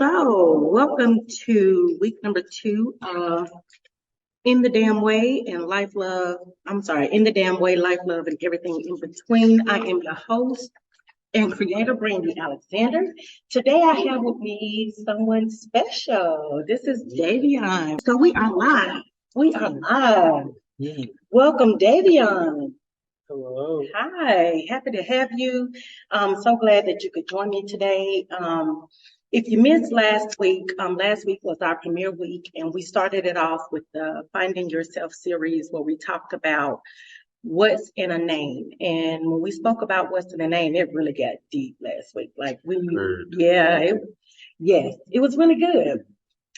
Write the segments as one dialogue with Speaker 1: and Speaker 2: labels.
Speaker 1: So, welcome to week number 2 of In the Damn Way and Life Love. I'm sorry, In the Damn Way, Life Love, and Everything in Between. I am your host and creator, Brandy Alexander. Today I have with me someone special. This is Davion. So, we are live. We are live. Welcome, Davion.
Speaker 2: Hello.
Speaker 1: Hi, happy to have you. I'm so glad that you could join me today. If you missed last week was our premiere week, and we started it off with the Finding Yourself series where we talked about what's in a name. And when we spoke about what's in a name, it really got deep last week. Yes, it was really good.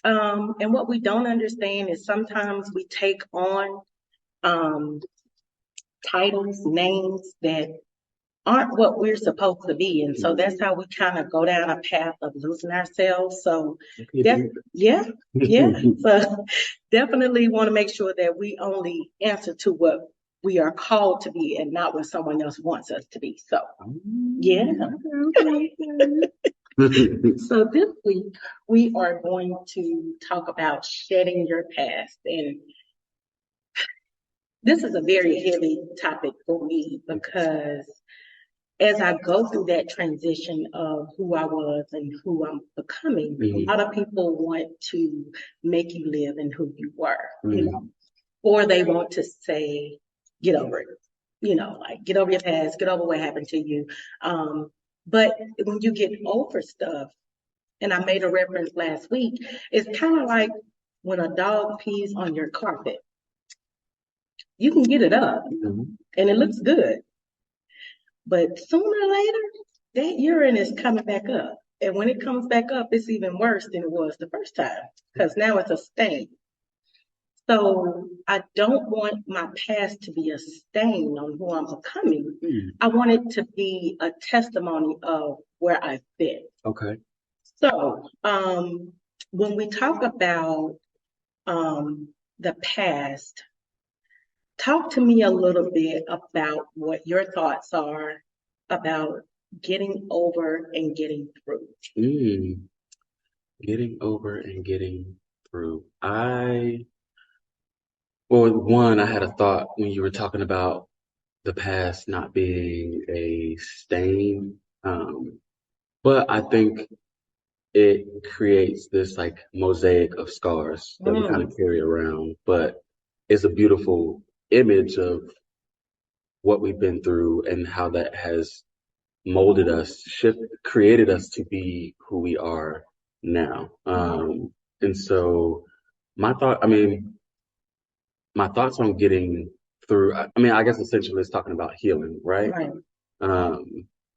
Speaker 1: And what we don't understand is sometimes we take on titles, names that aren't what we're supposed to be. And so that's how we kind of go down a path of losing ourselves. So yeah. So definitely want to make sure that we only answer to what we are called to be and not what someone else wants us to be. So yeah. So this week we are going to talk about shedding your past. And this is a very heavy topic for me because as I go through that transition of who I was and who I'm becoming, a lot of people want to make you live in who you were, or they want to say, get over it, like get over your past, get over what happened to you. But when you get over stuff, and I made a reference last week, it's kind of like when a dog pees on your carpet. You can get it up and it looks good. But sooner or later, that urine is coming back up. And when it comes back up, it's even worse than it was the first time because now it's a stain. So I don't want my past to be a stain on who I'm becoming. I want it to be a testimony of where I've been.
Speaker 2: Okay.
Speaker 1: So when we talk about the past, talk to me a little bit about what your thoughts are about getting over and getting through.
Speaker 2: Getting over and getting through. I had a thought when you were talking about the past not being a stain. But I think it creates this like mosaic of scars that we kind of carry around. But it's a beautiful image of what we've been through and how that has molded us, created us to be who we are now. And so my thoughts on getting through, I guess essentially it's talking about healing, right?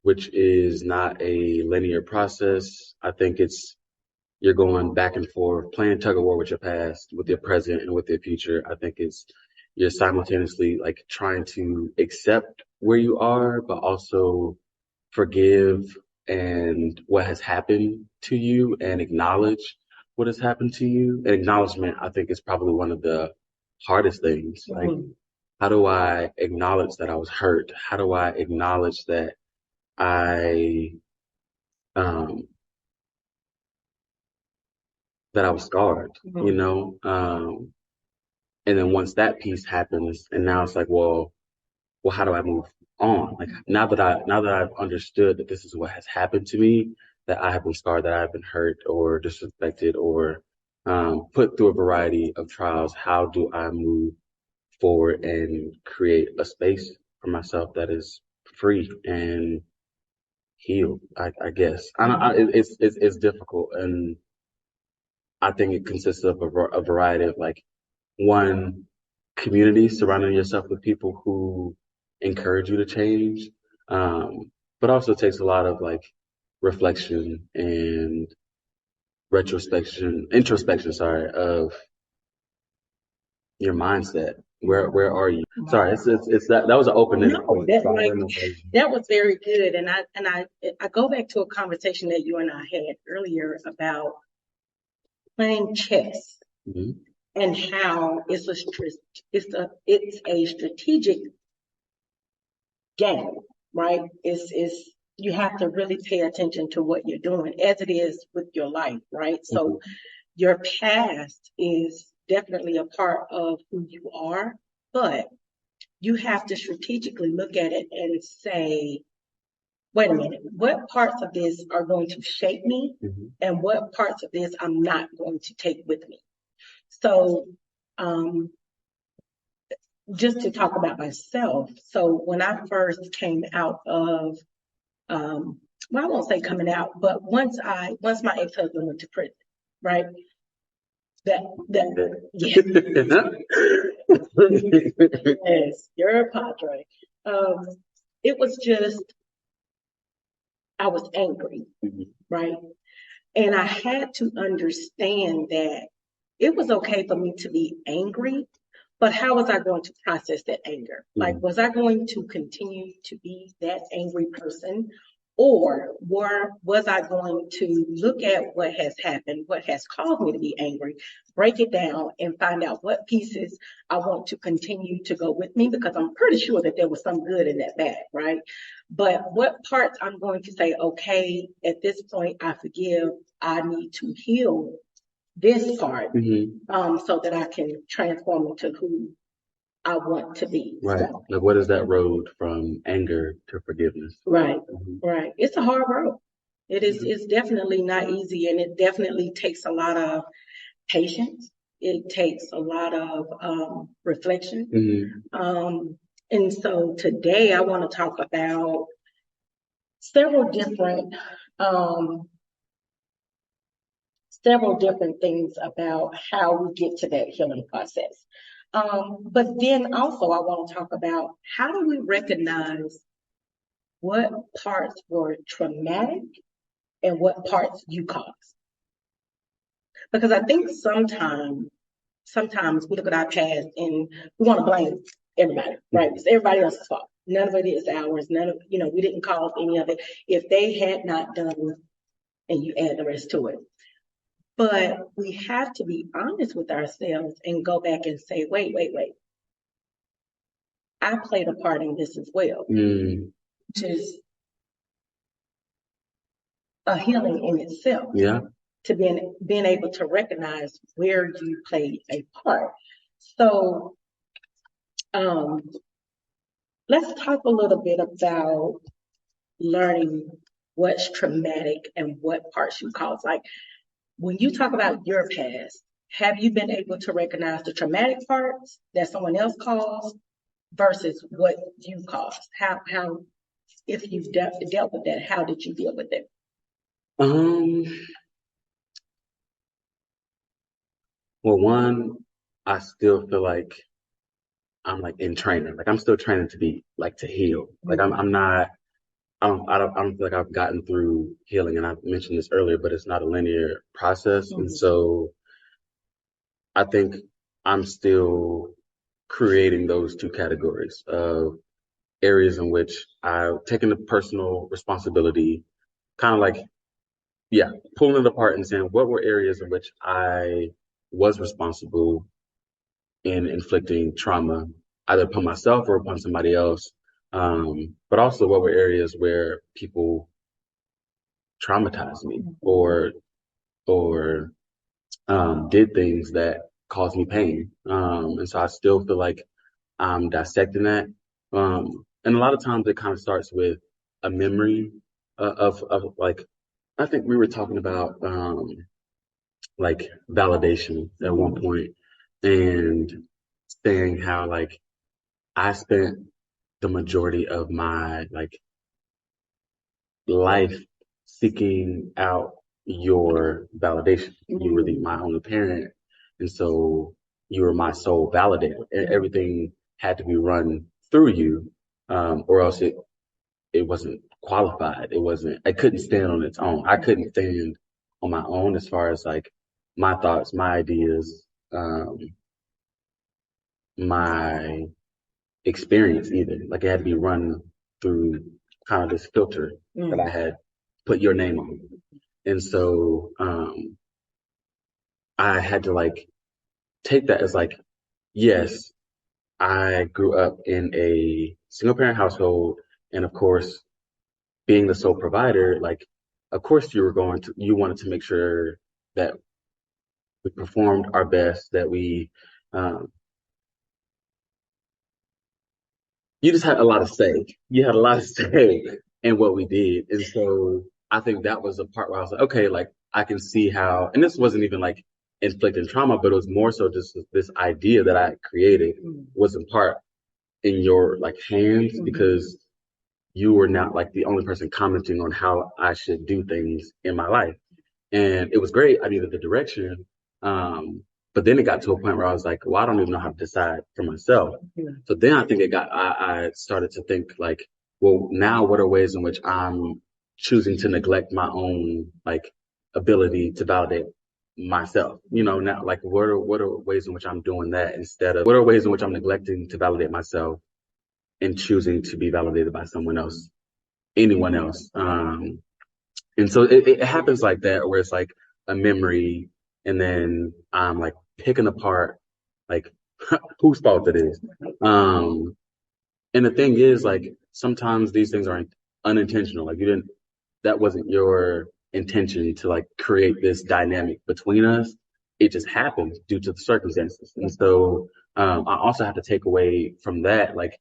Speaker 2: Which is not a linear process. I think you're going back and forth, playing tug of war with your past, with your present, and with your future. I think you're simultaneously like trying to accept where you are, but also forgive and what has happened to you and acknowledge what has happened to you. And acknowledgement, I think, is probably one of the hardest things. Like, how do I acknowledge that I was hurt? How do I acknowledge that I was scarred, and then once that piece happens, and now it's like, well, how do I move on? Like now that I've understood that this is what has happened to me, that I have been scarred, that I've been hurt or disrespected or put through a variety of trials, how do I move forward and create a space for myself that is free and healed? I guess it's difficult, and I think it consists of a variety of like one, community, surrounding yourself with people who encourage you to change, but also takes a lot of like reflection and introspection, of your mindset. Where are you? Sorry, it's that was an open-ended point.
Speaker 1: That was very good, and I go back to a conversation that you and I had earlier about playing chess. And how it's a strategic game, right? It's you have to really pay attention to what you're doing, as it is with your life, right? So your past is definitely a part of who you are, but you have to strategically look at it and say, wait a minute, what parts of this are going to shape me, and what parts of this I'm not going to take with me? So, just to talk about myself, so when I first came out of, well, I won't say coming out, but once my ex-husband went to prison, right? That yeah. Yes, you're a padre. It was just, I was angry, right? And I had to understand that it was okay for me to be angry, but how was I going to process that anger? Like, was I going to continue to be that angry person? Or was I going to look at what has happened, what has caused me to be angry, break it down and find out what pieces I want to continue to go with me? Because I'm pretty sure that there was some good in that bag, right? But what parts I'm going to say, okay, at this point, I forgive, I need to heal this part, so that I can transform into who I want to be.
Speaker 2: Right.
Speaker 1: So,
Speaker 2: Like, what is that road from anger to forgiveness?
Speaker 1: right. Right. It's a hard road. It is. It's definitely not easy, and it definitely takes a lot of patience. It takes a lot of reflection. And so today I want to talk about several different um, things about how we get to that healing process. But then also I want to talk about, how do we recognize what parts were traumatic and what parts you caused? Because I think sometimes we look at our past and we want to blame everybody, right? It's everybody else's fault. None of it is ours. None of, we didn't cause any of it. If they had not done, and you add the rest to it. But we have to be honest with ourselves and go back and say, wait. I played a part in this as well, which is a healing in itself.
Speaker 2: Yeah.
Speaker 1: To being able to recognize where you played a part. So let's talk a little bit about learning what's traumatic and what parts you caused. Like, when you talk about your past, have you been able to recognize the traumatic parts that someone else caused versus what you caused? How if you've dealt with that, how did you deal with it?
Speaker 2: Well, one, I still feel like I'm like in training. Like, I'm still training to be like to heal. Like, I'm not. I don't feel like I've gotten through healing, and I mentioned this earlier, but it's not a linear process, and so I think I'm still creating those two categories of areas in which I've taken the personal responsibility, kind of like, pulling it apart and saying what were areas in which I was responsible in inflicting trauma, either upon myself or upon somebody else. But also what were areas where people traumatized me or did things that caused me pain. And so I still feel like I'm dissecting that. And a lot of times it kind of starts with a memory of like, I think we were talking about like validation at one point, and saying how like I spent the majority of my like life seeking out your validation. You were my only parent, and so you were my sole validator. Everything had to be run through you, or else it wasn't qualified. I couldn't stand on its own. I couldn't stand on my own as far as like my thoughts, my ideas, my experience either. Like, it had to be run through kind of this filter that I had put your name on. And so I had to like take that as like, yes, I grew up in a single parent household, and of course being the sole provider, like, of course you wanted to make sure that we performed our best, that we, um, you just had a lot of say. You had a lot of say in what we did. And so I think that was the part where I was like, okay, like I can see how, and this wasn't even like inflicting trauma, but it was more so just this idea that I created was in part in your like hands because you were not like the only person commenting on how I should do things in my life. And it was great. I needed the direction. But then it got to a point where I was like, well, I don't even know how to decide for myself. So then I think I started to think like, well, now what are ways in which I'm choosing to neglect my own like ability to validate myself? You know, now like what are ways in which I'm doing that instead of what are ways in which I'm neglecting to validate myself and choosing to be validated by someone else, anyone else. And so it happens like that, where it's like a memory, and then I'm like picking apart like whose fault it is. And the thing is, like sometimes these things are unintentional. Like that wasn't your intention to like create this dynamic between us. It just happened due to the circumstances. And so I also have to take away from that, like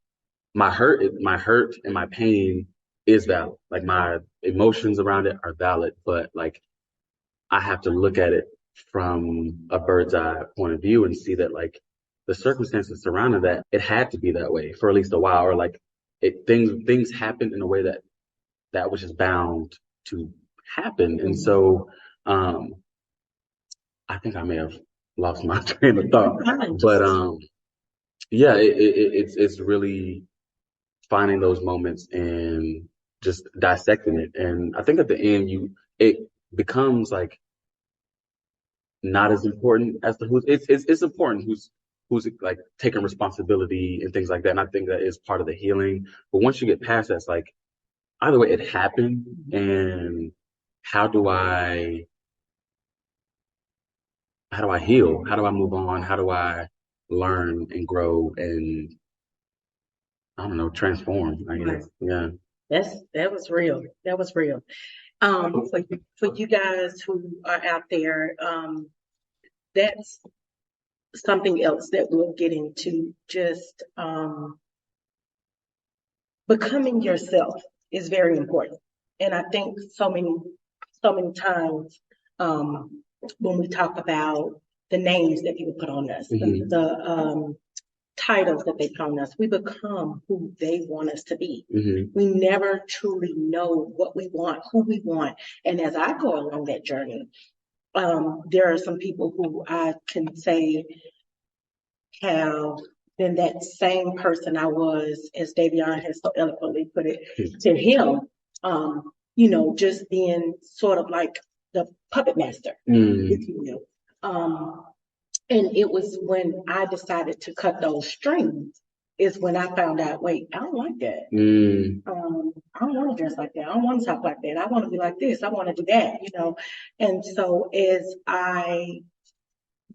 Speaker 2: my hurt and my pain is valid. Like my emotions around it are valid, but like I have to look at it from a bird's eye point of view and see that like the circumstances surrounding that, it had to be that way for at least a while, or like things happened in a way that was just bound to happen. And so I think I may have lost my train of thought, but yeah, it's really finding those moments and just dissecting it. And I think at the end, it becomes like not as important as the who's. It's important who's like taking responsibility and things like that. And I think that is part of the healing. But once you get past that, it's like either way, it happened, and how do I heal? How do I move on? How do I learn and grow and I don't know, transform, I guess. Yeah.
Speaker 1: That was real. That was real. For you guys who are out there, that's something else that we'll get into. Just becoming yourself is very important. And I think so many times when we talk about the names that people put on us, the titles that they put on us, we become who they want us to be. We never truly know what we want, who we want. And as I go along that journey, there are some people who I can say have been that same person I was, as Davion has so eloquently put it, to him, just being sort of like the puppet master, if you will. And it was when I decided to cut those strings is when I found out, wait, I don't like that. I don't want to dress like that. I don't want to talk like that. I want to be like this. I want to do that, And so as I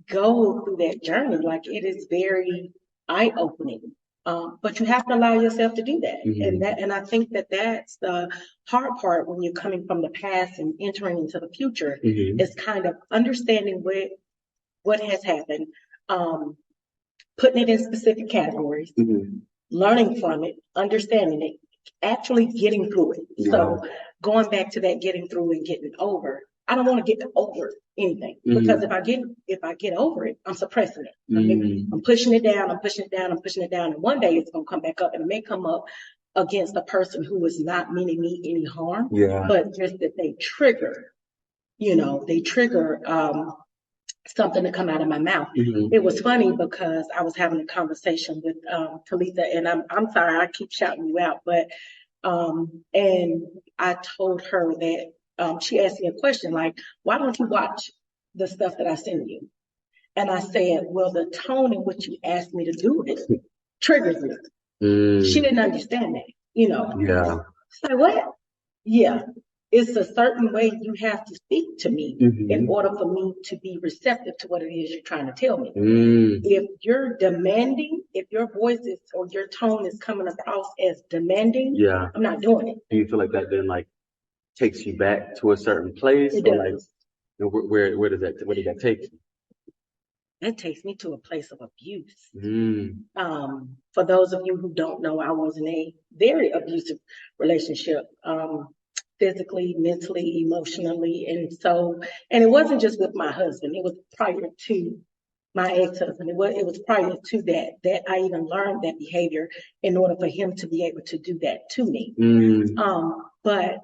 Speaker 1: go through that journey, like it is very eye-opening. But you have to allow yourself to do that. And I think that that's the hard part when you're coming from the past and entering into the future is kind of understanding what has happened, putting it in specific categories, learning from it, understanding it, actually getting through it. Yeah. So going back to that getting through and getting over, I don't want to get over anything because if I get over it, I'm suppressing it. I'm pushing it down, I'm pushing it down, I'm pushing it down. And one day it's going to come back up, and it may come up against a person who is not meaning me any harm, but just that they trigger, something to come out of my mouth. It was funny because I was having a conversation with Talitha, and I'm sorry I keep shouting you out, but and I told her that she asked me a question like, why don't you watch the stuff that I send you? And I said, well, the tone in which you asked me to do it triggers me. She didn't understand that, Yeah. So what? Yeah. It's a certain way you have to speak to me in order for me to be receptive to what it is you're trying to tell me. If you're demanding if your voice is or your tone is coming across as demanding,
Speaker 2: Yeah.
Speaker 1: I'm not doing it.
Speaker 2: Do you feel like that then like takes you back to a certain place,
Speaker 1: It
Speaker 2: or like
Speaker 1: does.
Speaker 2: where does that take you?
Speaker 1: That takes me to a place of abuse.
Speaker 2: Mm.
Speaker 1: For those of you who don't know, I was in a very abusive relationship, physically, mentally, emotionally. And it wasn't just with my husband, it was prior to my ex-husband. It was prior to that I even learned that behavior in order for him to be able to do that to me. But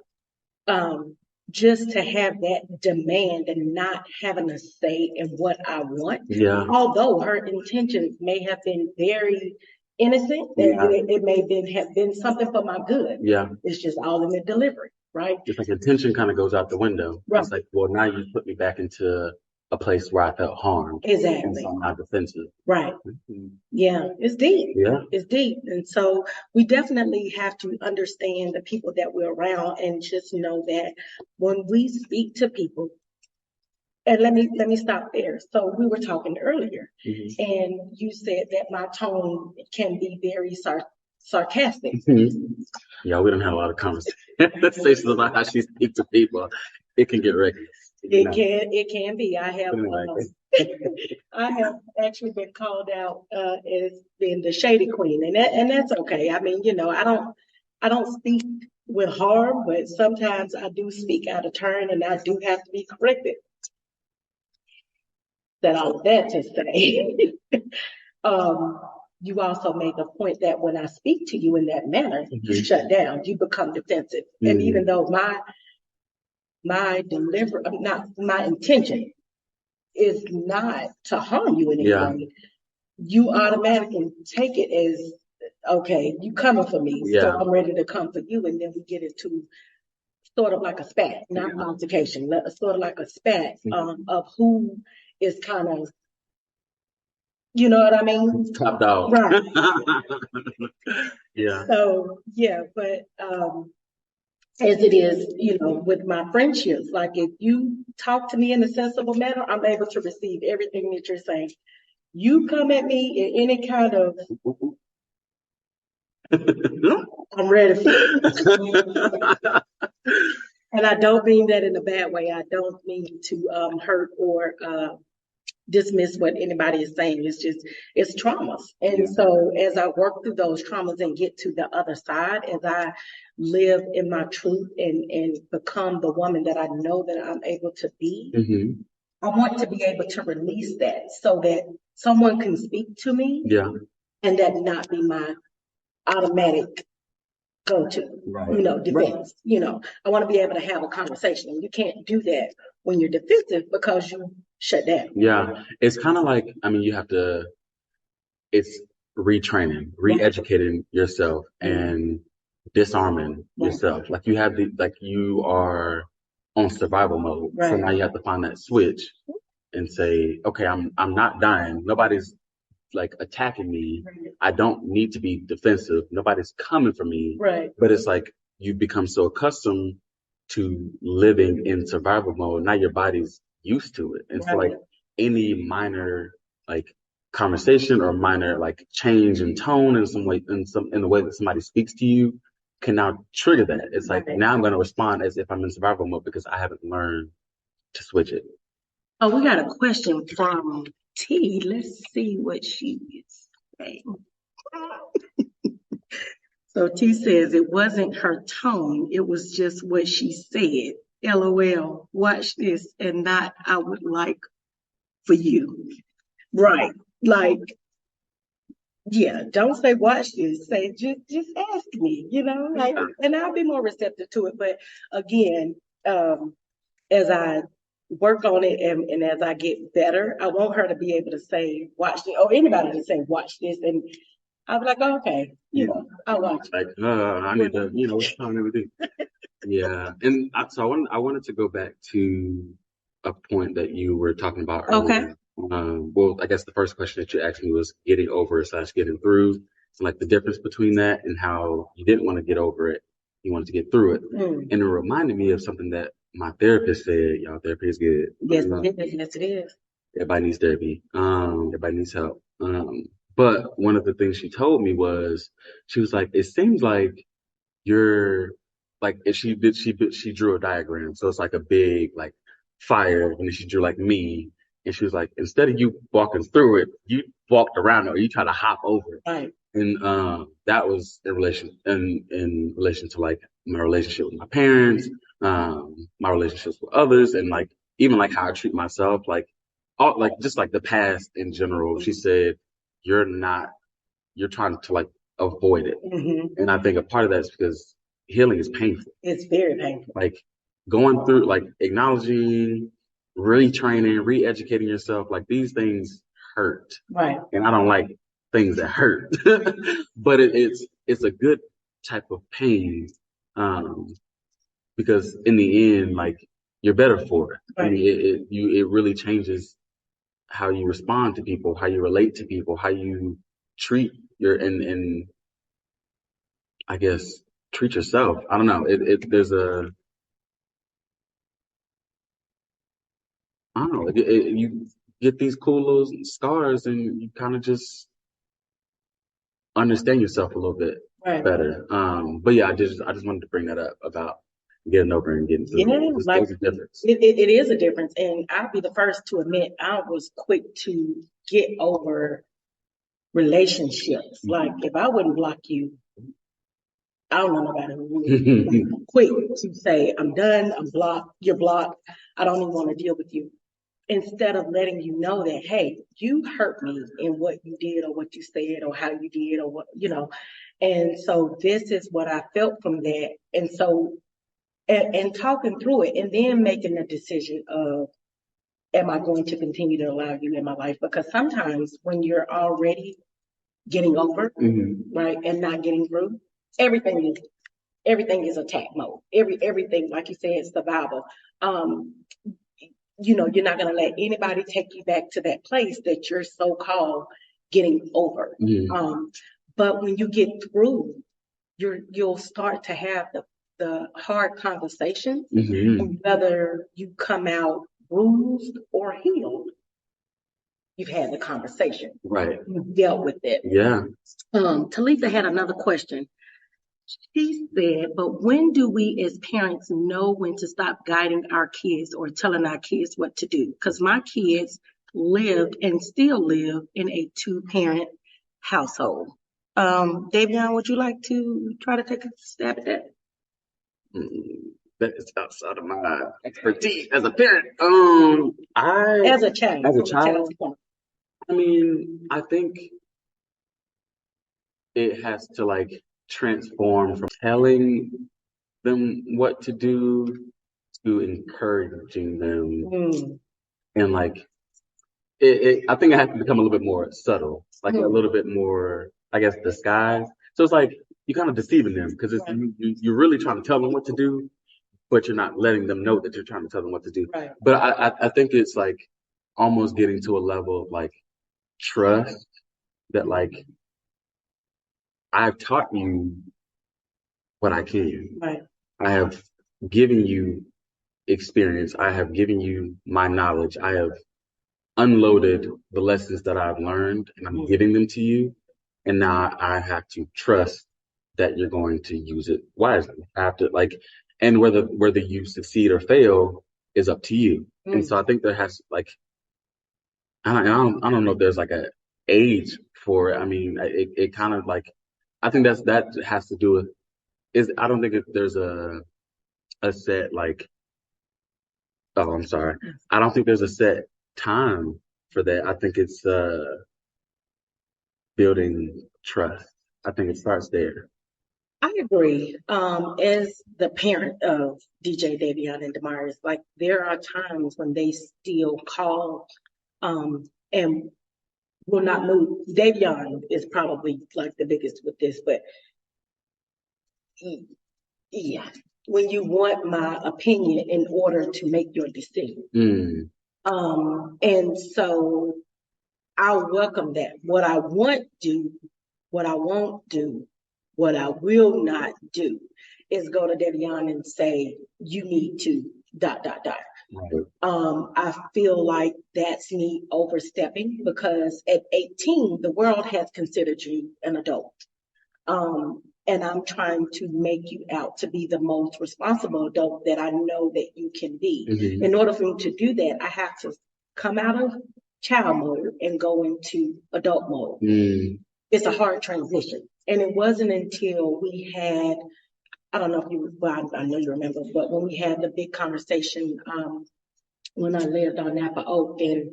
Speaker 1: just to have that demand and not having a say in what I want.
Speaker 2: Yeah.
Speaker 1: Although her intentions may have been very innocent, it may have been something for my good.
Speaker 2: Yeah.
Speaker 1: It's just all in the delivery, right?
Speaker 2: It's like intention kind of goes out the window.
Speaker 1: Right.
Speaker 2: It's like, well, now you put me back into a place where I felt harmed.
Speaker 1: Exactly.
Speaker 2: And so I'm not defensive.
Speaker 1: Right.
Speaker 2: Mm-hmm.
Speaker 1: Yeah, it's deep.
Speaker 2: Yeah.
Speaker 1: It's deep. And so we definitely have to understand the people that we're around and just know that when we speak to people, and let me stop there. So we were talking earlier, and you said that my tone can be very sarcastic.
Speaker 2: Yeah, we don't have a lot of conversations about how she speaks to people. It can get reckless.
Speaker 1: It can be. I have actually been called out as being the shady queen, and that's okay. I mean, I don't speak with harm, but sometimes I do speak out of turn, and I do have to be corrected. All of that to say, you also made the point that when I speak to you in that manner, you shut down, you become defensive. And even though my intention is not to harm you in any way, you automatically take it as, okay, you coming for me, so I'm ready to come for you. And then we get into sort of like a spat, not an altercation, sort of like a spat of who is kind of, you know what I mean?
Speaker 2: Top dog.
Speaker 1: Right.
Speaker 2: Yeah.
Speaker 1: So, yeah, but as it is, with my friendships, like if you talk to me in a sensible manner, I'm able to receive everything that you're saying. You come at me in any kind of, I'm ready for it. And I don't mean that in a bad way. I don't mean to hurt or dismiss what anybody is saying. It's traumas. And so as I work through those traumas and get to the other side, as I live in my truth and become the woman that I know that I'm able to be, I want to be able to release that so that someone can speak to me and that not be my automatic go-to, defense. Right. I want to be able to have a conversation, and you can't do that when you're defensive because you shut down.
Speaker 2: Yeah, it's kind of like, it's retraining, re-educating yourself and disarming yourself. Like you are on survival mode. Right. So now you have to find that switch and say, okay, I'm not dying. Nobody's like attacking me. Right. I don't need to be defensive. Nobody's coming for me.
Speaker 1: Right.
Speaker 2: But it's like you become so accustomed to living in survival mode. Now your body's used to it. And so like any minor like conversation or minor like change in tone in the way that somebody speaks to you can now trigger that. It's like now I'm going to respond as if I'm in survival mode because I haven't learned to switch it.
Speaker 1: Oh, we got a question from T. Let's see what she is saying. So T says it wasn't her tone, it was just what she said. LOL, watch this and not I would like for you. Right. Like, yeah, don't say watch this. Say just ask me, and I'll be more receptive to it. But again, as I work on it and as I get better, I want her to be able to say watch this, or anybody to say watch this, and I'll be like, oh, okay, I'll watch.
Speaker 2: Like, I need to, what's time everything. Yeah, and so I wanted to go back to a point that you were talking about earlier. Okay. Well, I guess the first question that you asked me was getting over / getting through. So like the difference between that and how you didn't want to get over it, you wanted to get through it. And it reminded me of something that my therapist said. Y'all, therapy is good.
Speaker 1: Yes, it is.
Speaker 2: Everybody needs therapy. Everybody needs help. But one of the things she told me was, she was like, it seems like you're like, if she drew a diagram. So it's like a big like fire, and then she drew like me. And she was like, instead of you walking through it, you walked around it, or you try to hop over it.
Speaker 1: Right.
Speaker 2: And that was in relation to like my relationship with my parents, my relationships with others, and like even like how I treat myself, like all like just like the past in general. She said, you're not you're trying to like avoid it. And I think a part of that is because healing is painful.
Speaker 1: It's very painful.
Speaker 2: Like going through, like acknowledging, retraining, re-educating yourself, like these things hurt.
Speaker 1: Right.
Speaker 2: And I don't like things that hurt, but it's a good type of pain, because in the end, like you're better for it. I
Speaker 1: Right.
Speaker 2: mean, it really changes how you respond to people, how you relate to people, how you treat and I guess treat yourself. I don't know. There's a I don't know. You get these cool little scars, and you kind of just understand yourself a little bit
Speaker 1: Right.
Speaker 2: better. But yeah, I just wanted to bring that up about getting over and getting through
Speaker 1: Yeah,
Speaker 2: it.
Speaker 1: like
Speaker 2: There's a difference.
Speaker 1: it is a difference. And I'll be the first to admit I was quick to get over relationships. Like if I wouldn't block you, I don't know nobody who would. Like, I'm quick to say, I'm done, I'm blocked, you're blocked, I don't even want to deal with you. Instead of letting you know that, hey, you hurt me in what you did or what you said or how you did or what, you know. And so this is what I felt from that. And so, and talking through it and then making the decision of, am I going to continue to allow you in my life? Because sometimes when you're already getting over, right, and not getting through, everything is attack mode. Everything, like you said, survival. You're not going to let anybody take you back to that place that you're so-called getting over. But when you get through, you'll start to have the hard conversations, and whether you come out bruised or healed, you've had the conversation.
Speaker 2: Right.
Speaker 1: You've dealt with it.
Speaker 2: Yeah.
Speaker 1: Talisa had another question. She said, but when do we as parents know when to stop guiding our kids or telling our kids what to do? Because my kids lived and still live in a two-parent household. Davion, would you like to try to take a stab at that?
Speaker 2: That is outside of my expertise as a parent.
Speaker 1: As a child.
Speaker 2: As a child, I mean, I think it has to like transform from telling them what to do to encouraging them. And like I think it has to become a little bit more subtle, like a little bit more, I guess, disguised. So it's like you're kind of deceiving them because you're really trying to tell them what to do, but you're not letting them know that you're trying to tell them what to do.
Speaker 1: Right.
Speaker 2: But I think it's like almost getting to a level of like trust that like I've taught you what I can.
Speaker 1: Right.
Speaker 2: I have given you experience. I have given you my knowledge. I have unloaded the lessons that I've learned, and I'm giving them to you. And now I have to trust that you're going to use it wisely. I have to like, and whether you succeed or fail is up to you. And so I think there has like, I don't know if there's like a age for it. I mean, it kind of like, I think that has to do with I don't think there's a set like, oh, I'm sorry. I don't think there's a set time for that. I think it's building trust. I think it starts there.
Speaker 1: I agree. As the parent of DJ Davion and Damaris, like there are times when they still call and will not move. Davion is probably like the biggest with this, but yeah, when you want my opinion in order to make your decision. And so I'll welcome that. What I want do, what I won't do, what I will not do is go to Davion and say, you need to ...
Speaker 2: Right.
Speaker 1: I feel like that's me overstepping because at 18, the world has considered you an adult. And I'm trying to make you out to be the most responsible adult that I know that you can be.
Speaker 2: Mhm.
Speaker 1: In order for me to do that, I have to come out of child mode and go into adult mode.
Speaker 2: Mm.
Speaker 1: It's a hard transition. And it wasn't until we had, I don't know if you, well, I know you remember, but when we had the big conversation when I lived on Napa Oak, and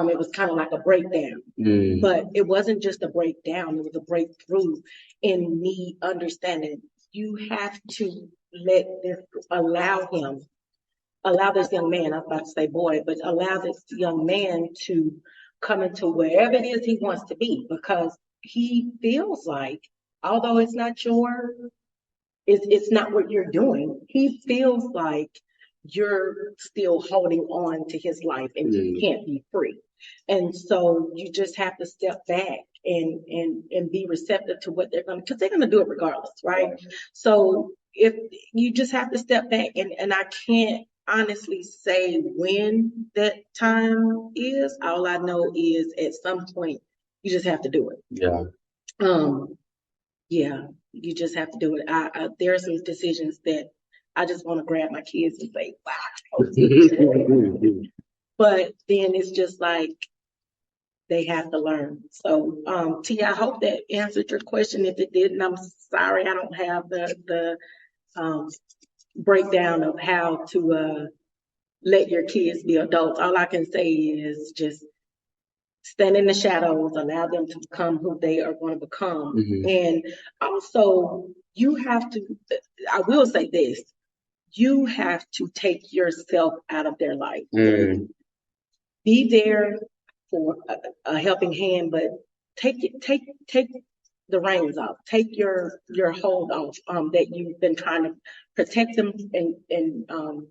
Speaker 1: it was kind of like a breakdown.
Speaker 2: Mm.
Speaker 1: But it wasn't just a breakdown, it was a breakthrough in me understanding you have to let this, allow this young man, I was about to say boy, but allow this young man to come into wherever it is he wants to be, because he feels like, although it's not it's not what you're doing, he feels like you're still holding on to his life and he can't be free. And so you just have to step back and be receptive to what they're going to, because they're going to do it regardless, right? So if you just have to step back, and I can't honestly say when that time is. All I know is at some point you just have to do it.
Speaker 2: Yeah.
Speaker 1: Yeah, you just have to do it. There are some decisions that I just want to grab my kids and say, wow. But then it's just like they have to learn. So, T, I hope that answered your question. If it didn't, I'm sorry I don't have the breakdown of how to let your kids be adults. All I can say is just stand in the shadows, allow them to become who they are going to become.
Speaker 2: Mhm.
Speaker 1: And also, you have to, I will say this, you have to take yourself out of their life.
Speaker 2: Mm.
Speaker 1: Be there for a helping hand, but take the reins off. Take your hold off that you've been trying to protect them and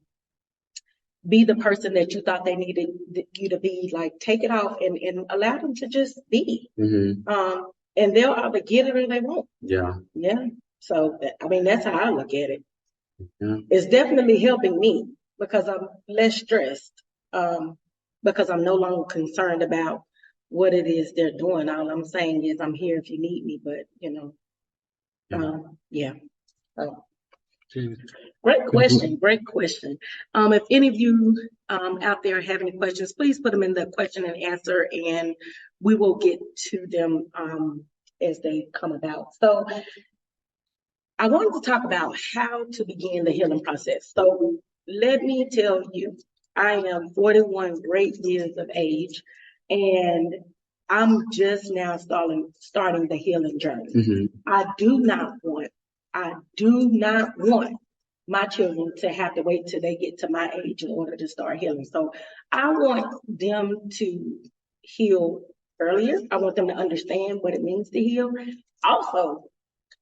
Speaker 1: be the person that you thought they needed you to be. Like, take it off and allow them to just be.
Speaker 2: Mhm.
Speaker 1: And they'll either get it or they won't.
Speaker 2: Yeah.
Speaker 1: Yeah. So, I mean, that's how I look at it.
Speaker 2: Yeah.
Speaker 1: It's definitely helping me because I'm less stressed, because I'm no longer concerned about what it is they're doing. All I'm saying is I'm here if you need me, but yeah. So, great question. Great question. If any of you out there have any questions, please put them in the question and answer, and we will get to them as they come about. So I wanted to talk about how to begin the healing process. So let me tell you, I am 41 great years of age, and I'm just now starting the healing journey.
Speaker 2: Mhm.
Speaker 1: I do not want my children to have to wait till they get to my age in order to start healing. So I want them to heal earlier. I want them to understand what it means to heal. Also,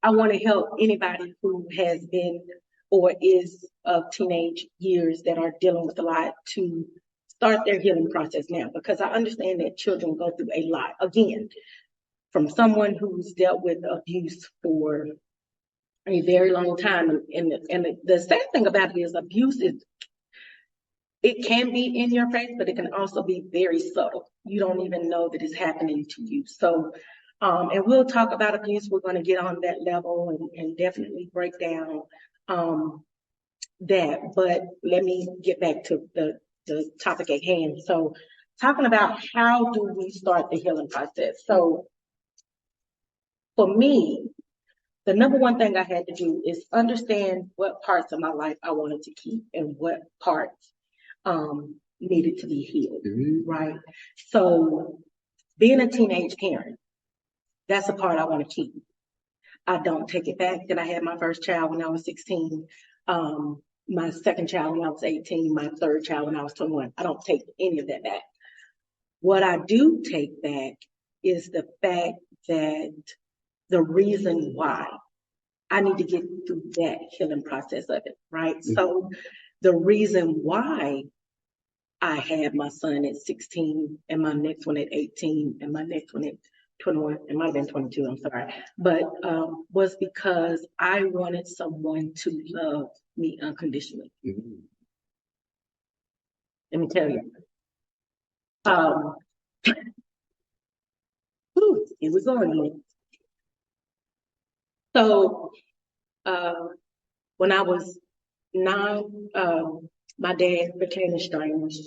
Speaker 1: I want to help anybody who has been or is of teenage years that are dealing with a lot to start their healing process now, because I understand that children go through a lot. Again, from someone who's dealt with abuse for a very long time. And the sad thing about it is abuse it can be in your face, but it can also be very subtle. You don't even know that it's happening to you. So, and we'll talk about abuse. We're going to get on that level and definitely break down that. But let me get back to the topic at hand. So, talking about how do we start the healing process. So, for me, the number one thing I had to do is understand what parts of my life I wanted to keep and what parts needed to be healed, right? So being a teenage parent, that's a part I want to keep. I don't take it back that I had my first child when I was 16, my second child when I was 18, my third child when I was 21. I don't take any of that back. What I do take back is the fact that the reason why I need to get through that healing process of it, right? So the reason why I had my son at 16 and my next one at 18 and my next one at 21, it might have been 22, I'm sorry, but was because I wanted someone to love me unconditionally. let me tell you. Um, Here we go again. So, when I was 9, my dad became estranged.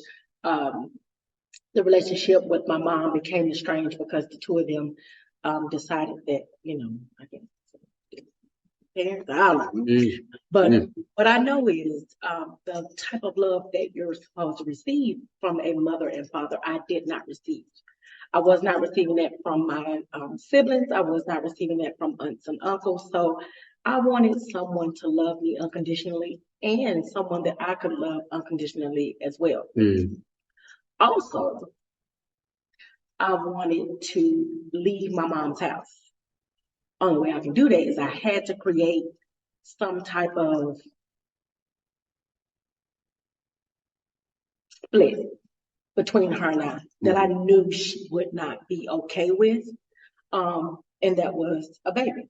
Speaker 1: Um, the relationship with my mom became estranged because the two of them decided that, I guess parents, I don't know. But what I know is the type of love that you're supposed to receive from a mother and father, I did not receive. I was not receiving that from my siblings. I was not receiving that from aunts and uncles. So I wanted someone to love me unconditionally and someone that I could love unconditionally as well. Also, I wanted to leave my mom's house. Only way I can do that is I had to create some type of split between her and I that I knew she would not be okay with. And that was a baby.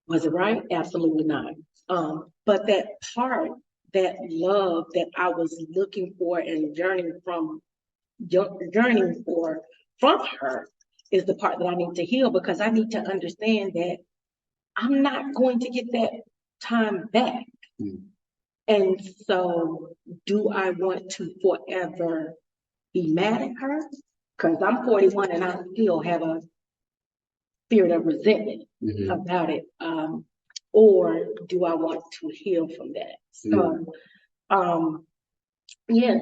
Speaker 1: Was it right? Absolutely not. But that part, that love that I was looking for and yearning for from her is the part that I need to heal, because I need to understand that I'm not going to get that time back. And so, do I want to forever be mad at her? Because I'm 41 and I still have a spirit of resentment about it. Or do I want to heal from that? So,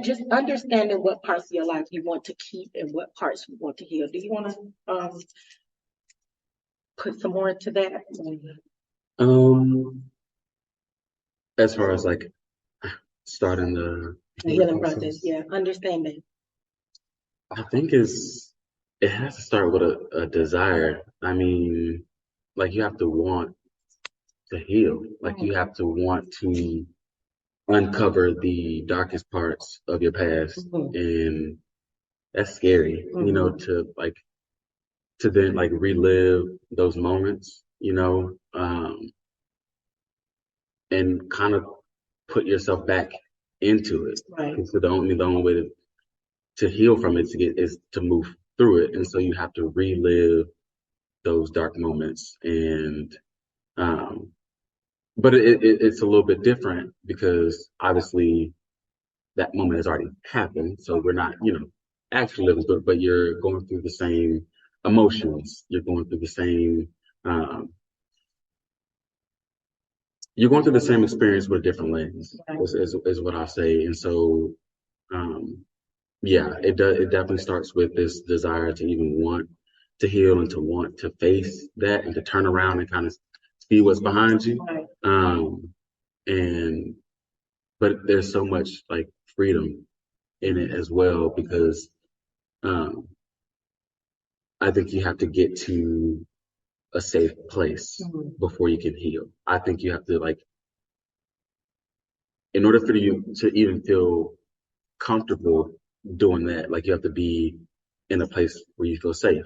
Speaker 1: just understanding what parts of your life you want to keep and what parts you want to heal. Do you want to put some more into that?
Speaker 2: As far as like starting the
Speaker 1: healing process, understanding.
Speaker 2: I think it has to start with a desire. I mean, like you have to want to heal. Like you have to want to uncover the darkest parts of your past, and that's scary. To then like relive those moments. And kind of put yourself back into it.
Speaker 1: Right.
Speaker 2: So the only way to heal from it is to move through it, and so you have to relive those dark moments. And but it's a little bit different because obviously that moment has already happened, so we're not actually living through it, but you're going through the same emotions, you're going through the same experience with a different lens, is what I say. And so it definitely starts with this desire to even want to heal and to want to face that and to turn around and kind of see what's behind you. But there's so much like freedom in it as well, because I think you have to get to a safe place before you can heal. I think you have to, like, in order for you to even feel comfortable doing that, like you have to be in a place where you feel safe.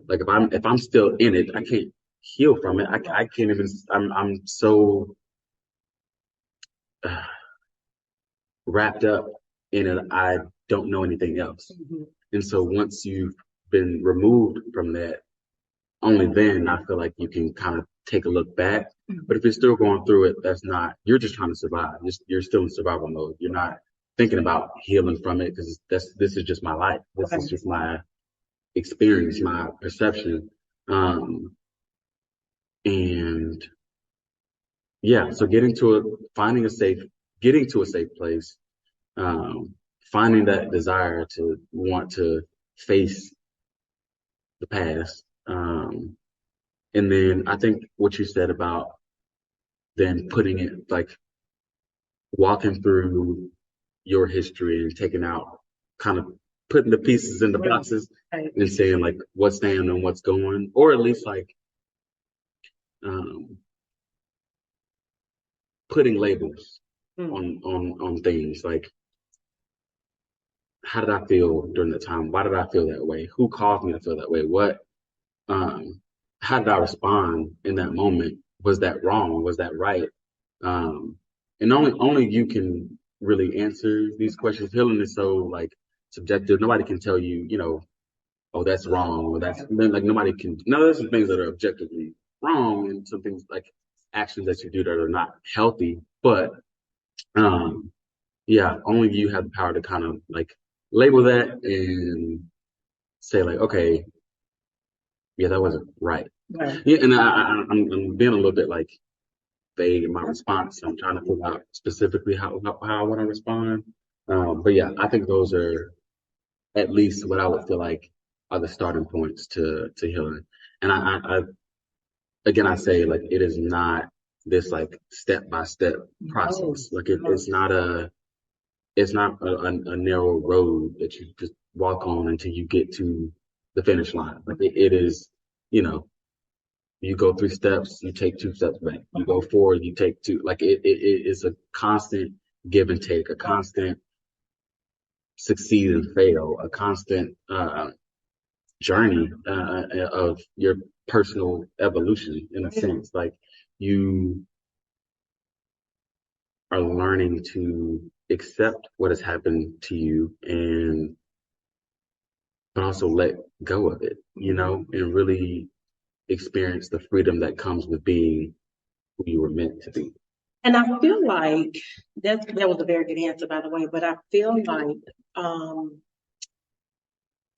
Speaker 2: Like if I'm still in it, I can't heal from it. I can't even. I'm so wrapped up in it. I don't know anything else. And so once you've been removed from that, only then I feel like you can kind of take a look back. But if you're still going through it, you're just trying to survive. You're still in survival mode. You're not thinking about healing from it, because this is just my life. This is just my experience, my perception. And yeah, so getting to a safe place, finding that desire to want to face the past. And then I think what you said about then putting it, like walking through your history and taking out, kind of putting the pieces in the boxes and saying like what's staying and what's going, or at least like putting labels on things, like how did I feel during the time? Why did I feel that way? Who caused me to feel that way? How did I respond in that moment? Was that wrong? Was that right? And only you can really answer these questions. Healing is so like subjective. Nobody can tell you, oh, that's wrong, or that's like nobody can. No, there's some things that are objectively wrong, and some things like actions that you do that are not healthy. But yeah, only you have the power to kind of like label that and say like, okay, yeah, that wasn't right.
Speaker 1: Right.
Speaker 2: Yeah, and I'm being a little bit like vague in my response. I'm trying to figure out specifically how I want to respond. But yeah, I think those are at least what I would feel like are the starting points to healing. And I again, I say like it is not this like step by step process. Like it's not a narrow road that you just walk on until you get to the finish line. Like it is, you know, you go 3 steps, you take 2 steps back. You go forward, you take two. Like it is a constant give and take, a constant succeed and fail, a constant journey of your personal evolution in a sense. Like you are learning to accept what has happened to you and but also let go of it, and really experience the freedom that comes with being who you were meant to be.
Speaker 1: And I feel like that was a very good answer, by the way, but I feel like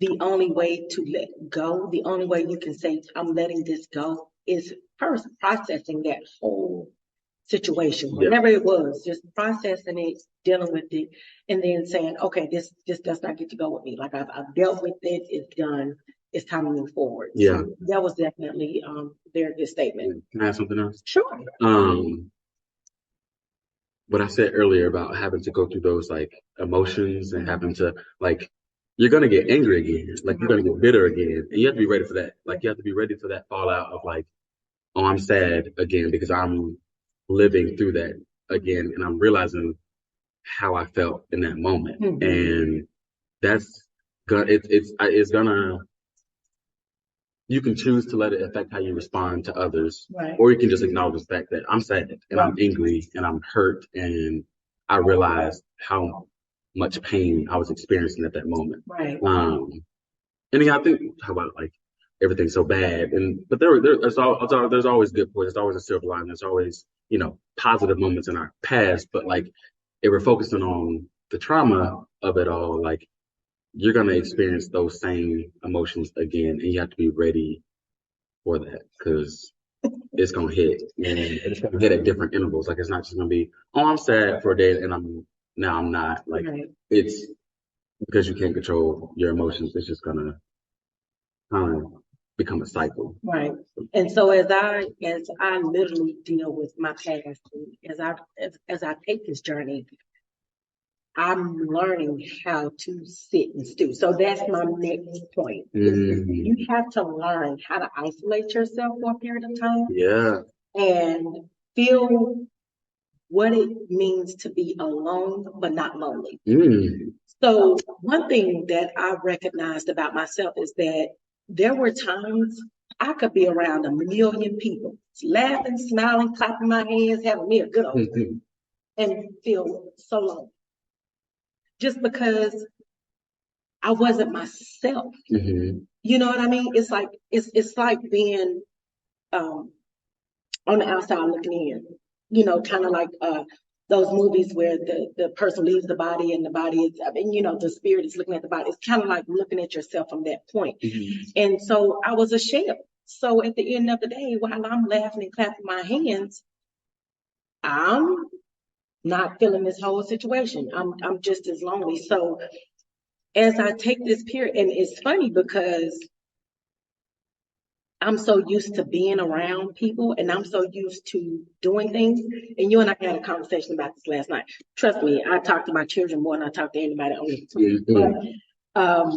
Speaker 1: the only way to let go, the only way you can say, I'm letting this go, is first processing that whole situation, whatever it was, just processing it, dealing with it, and then saying, okay, this does not get to go with me. Like I've dealt with it, it's done, it's time to move forward.
Speaker 2: Yeah.
Speaker 1: So that was definitely a very good statement.
Speaker 2: Can I add something else?
Speaker 1: Sure.
Speaker 2: What I said earlier about having to go through those like emotions and having to like you're gonna get angry again, like you're gonna get bitter again, and you have to be ready for that. Like you have to be ready for that fallout of like, oh, I'm sad again because I'm living through that again, and I'm realizing how I felt in that moment, and that's gonna it's gonna. You can choose to let it affect how you respond to others,
Speaker 1: right,
Speaker 2: or you can just acknowledge the fact that I'm sad and I'm angry and I'm hurt, and I realize how much pain I was experiencing at that moment.
Speaker 1: Right.
Speaker 2: And yeah, I think how about like everything's so bad, but there's always good points. There's always a silver line. There's always positive moments in our past, but like if we're focusing on the trauma of it all, like you're going to experience those same emotions again, and you have to be ready for that because it's going to hit, and it's going to hit at different intervals. Like it's not just going to be, oh, I'm sad for a day, and I'm not. Like it's because you can't control your emotions. It's just going to kind of become a cycle.
Speaker 1: Right. And so as I literally deal with my past, as I take this journey, I'm learning how to sit and stew. So that's my next point. You have to learn how to isolate yourself for a period of time.
Speaker 2: Yeah.
Speaker 1: And feel what it means to be alone, but not lonely. So one thing that I recognized about myself is that there were times I could be around 1 million people, laughing, smiling, clapping my hands, having me a good old time, and feel so lonely. Just because I wasn't myself. You know what I mean? It's like being on the outside looking in, kind of like those movies where the person leaves the body and the body is, the spirit is looking at the body. It's kind of like looking at yourself from that point. And so I was a shell. So at the end of the day, while I'm laughing and clapping my hands, I'm not feeling this whole situation. I'm just as lonely. So as I take this period, and it's funny because I'm so used to being around people and I'm so used to doing things. And you and I had a conversation about this last night. Trust me, I talk to my children more than I talk to anybody else. But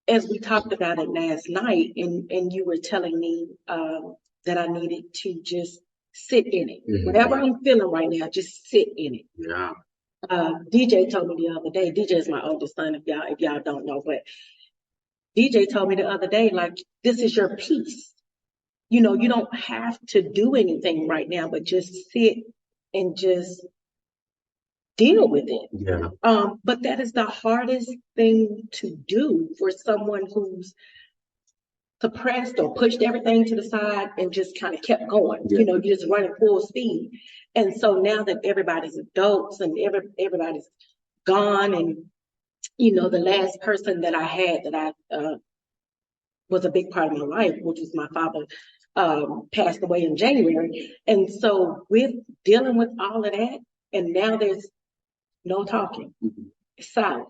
Speaker 1: as we talked about it last night, and you were telling me that I needed to just sit in it. Whatever I'm feeling right now, just sit in it.
Speaker 2: Yeah.
Speaker 1: DJ told me the other day, DJ is my oldest son, if y'all don't know, but DJ told me the other day, like, this is your peace. You don't have to do anything right now, but just sit and just deal with it.
Speaker 2: Yeah.
Speaker 1: But that is the hardest thing to do for someone who's suppressed or pushed everything to the side and just kind of kept going.
Speaker 2: Yeah.
Speaker 1: You're just running full speed. And so now that everybody's adults and everybody's gone, and the last person that I had that I was a big part of my life, which was my father, passed away in January. And so with dealing with all of that, and now there's no talking, it's silent.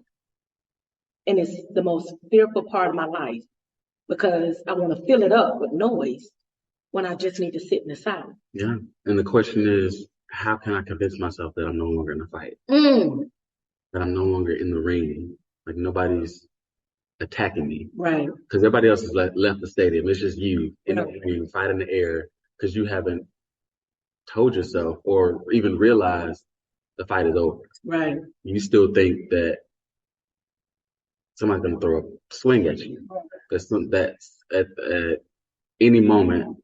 Speaker 1: And it's the most fearful part of my life because I want to fill it up with noise when I just need to sit in the silence.
Speaker 2: Yeah. And the question is, how can I convince myself that I'm no longer in a fight? That I'm no longer in the ring? Like nobody's attacking me.
Speaker 1: Right.
Speaker 2: Because everybody else has left the stadium. It's just you in the ring, fight in the air, because you haven't told yourself or even realized the fight is over.
Speaker 1: Right.
Speaker 2: You still think that somebody's going to throw a swing at you. That's at any moment.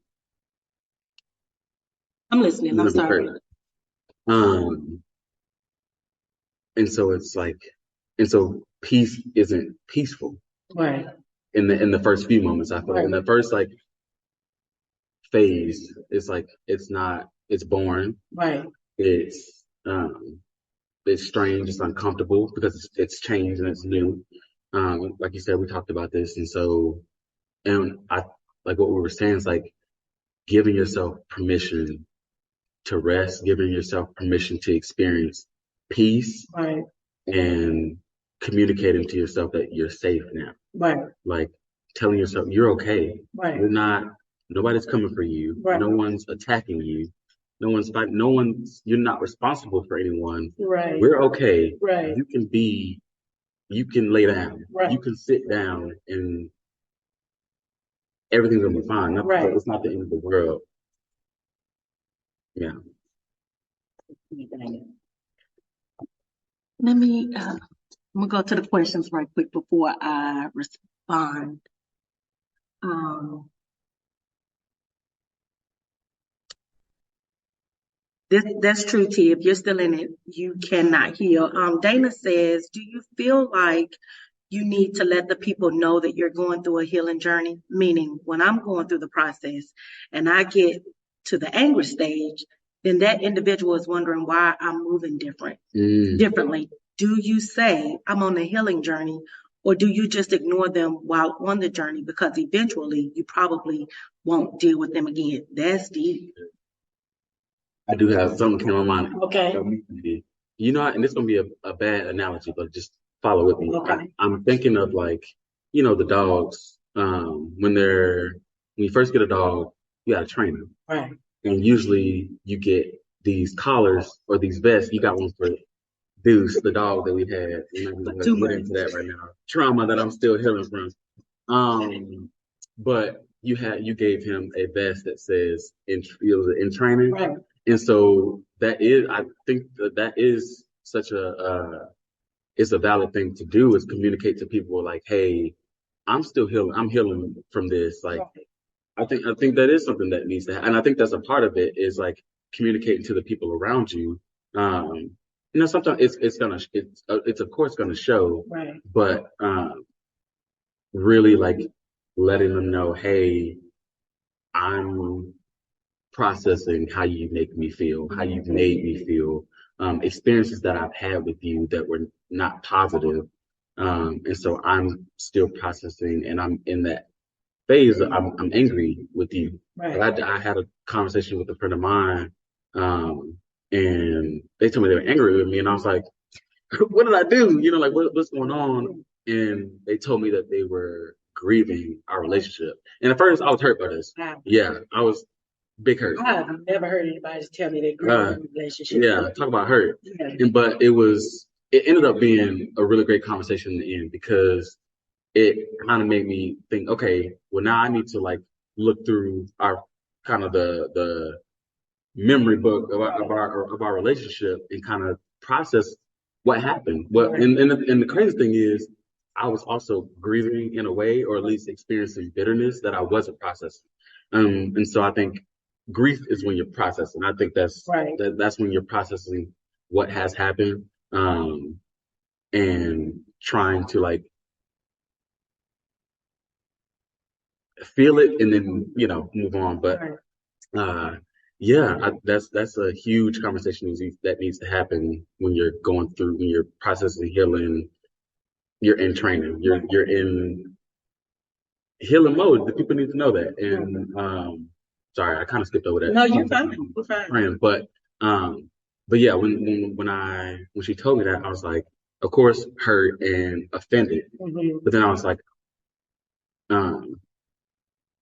Speaker 1: I'm listening. I'm sorry.
Speaker 2: And so it's like, and so peace isn't peaceful.
Speaker 1: Right.
Speaker 2: In the first few moments, I feel like in the first like phase, it's like it's boring.
Speaker 1: Right.
Speaker 2: It's strange, it's uncomfortable because it's changed and it's new. Like you said, we talked about this, and so, and I like what we were saying is like giving yourself permission to rest, giving yourself permission to experience peace,
Speaker 1: right,
Speaker 2: and communicating to yourself that you're safe now.
Speaker 1: Right.
Speaker 2: Like telling yourself you're okay.
Speaker 1: Right.
Speaker 2: Nobody's coming for you.
Speaker 1: Right.
Speaker 2: No one's attacking you. No one's fighting. You're not responsible for anyone.
Speaker 1: Right.
Speaker 2: We're okay.
Speaker 1: Right.
Speaker 2: You can lay down.
Speaker 1: Right.
Speaker 2: You can sit down and everything's gonna be fine.
Speaker 1: Right.
Speaker 2: It's not the end of the world. Yeah.
Speaker 1: Let me, I'm gonna go to the questions right quick before I respond. That's true, T. If you're still in it, you cannot heal. Dana says, do you feel like you need to let the people know that you're going through a healing journey? Meaning, when I'm going through the process and I get to the anger stage, then that individual is wondering why I'm moving differently. Do you say I'm on a healing journey, or do you just ignore them while on the journey because eventually you probably won't deal with them again? That's deep.
Speaker 2: I do have something came on my mind.
Speaker 1: Okay.
Speaker 2: And it's gonna be a bad analogy, but just follow with me.
Speaker 1: Okay.
Speaker 2: I'm thinking of like, the dogs. When you first get a dog, you gotta train them.
Speaker 1: Right.
Speaker 2: And usually you get these collars or these vests. You got one for Deuce, the dog that we had. I'm not gonna get into that right now. Trauma that I'm still healing from. But you gave him a vest that says in training.
Speaker 1: Right.
Speaker 2: And so I think that is such it's a valid thing to do, is communicate to people like, hey, I'm still healing. I'm healing from this. Like, right. I think that is something that needs to happen. And I think that's a part of it, is like communicating to the people around you. Sometimes it's of course gonna show,
Speaker 1: right.
Speaker 2: But really like letting them know, hey, I'm processing how you make me feel, how you've made me feel, experiences that I've had with you that were not positive. And so I'm still processing, and I'm in that phase. I'm angry with you. Right. I had a conversation with a friend of mine, and they told me they were angry with me, and I was like, what did I do? Like what's going on? And they told me that they were grieving our relationship. And at first I was hurt by this. Wow. Yeah, I was big hurt.
Speaker 1: I've never heard anybody tell me they grieving a relationship.
Speaker 2: Yeah, talk about hurt. Yeah. But it ended up being a really great conversation in the end, because it kind of made me think, okay, well now I need to like look through our kind of the memory book of our relationship and kind of process what happened. And the crazy thing is, I was also grieving in a way, or at least experiencing bitterness that I wasn't processing. And so I think grief is when you're processing. I think that's right. That's when you're processing what has happened, and trying to like feel it and then, move on. But
Speaker 1: Right.
Speaker 2: yeah, that's a huge conversation that needs to happen when you're processing healing, you're in training, you're in healing mode. The people need to know that. And sorry, I kind of skipped over that.
Speaker 1: No, you're fine. You're fine.
Speaker 2: Praying, but yeah, when she told me that, I was like, of course, hurt and offended.
Speaker 1: Mhm.
Speaker 2: But then I was like, um,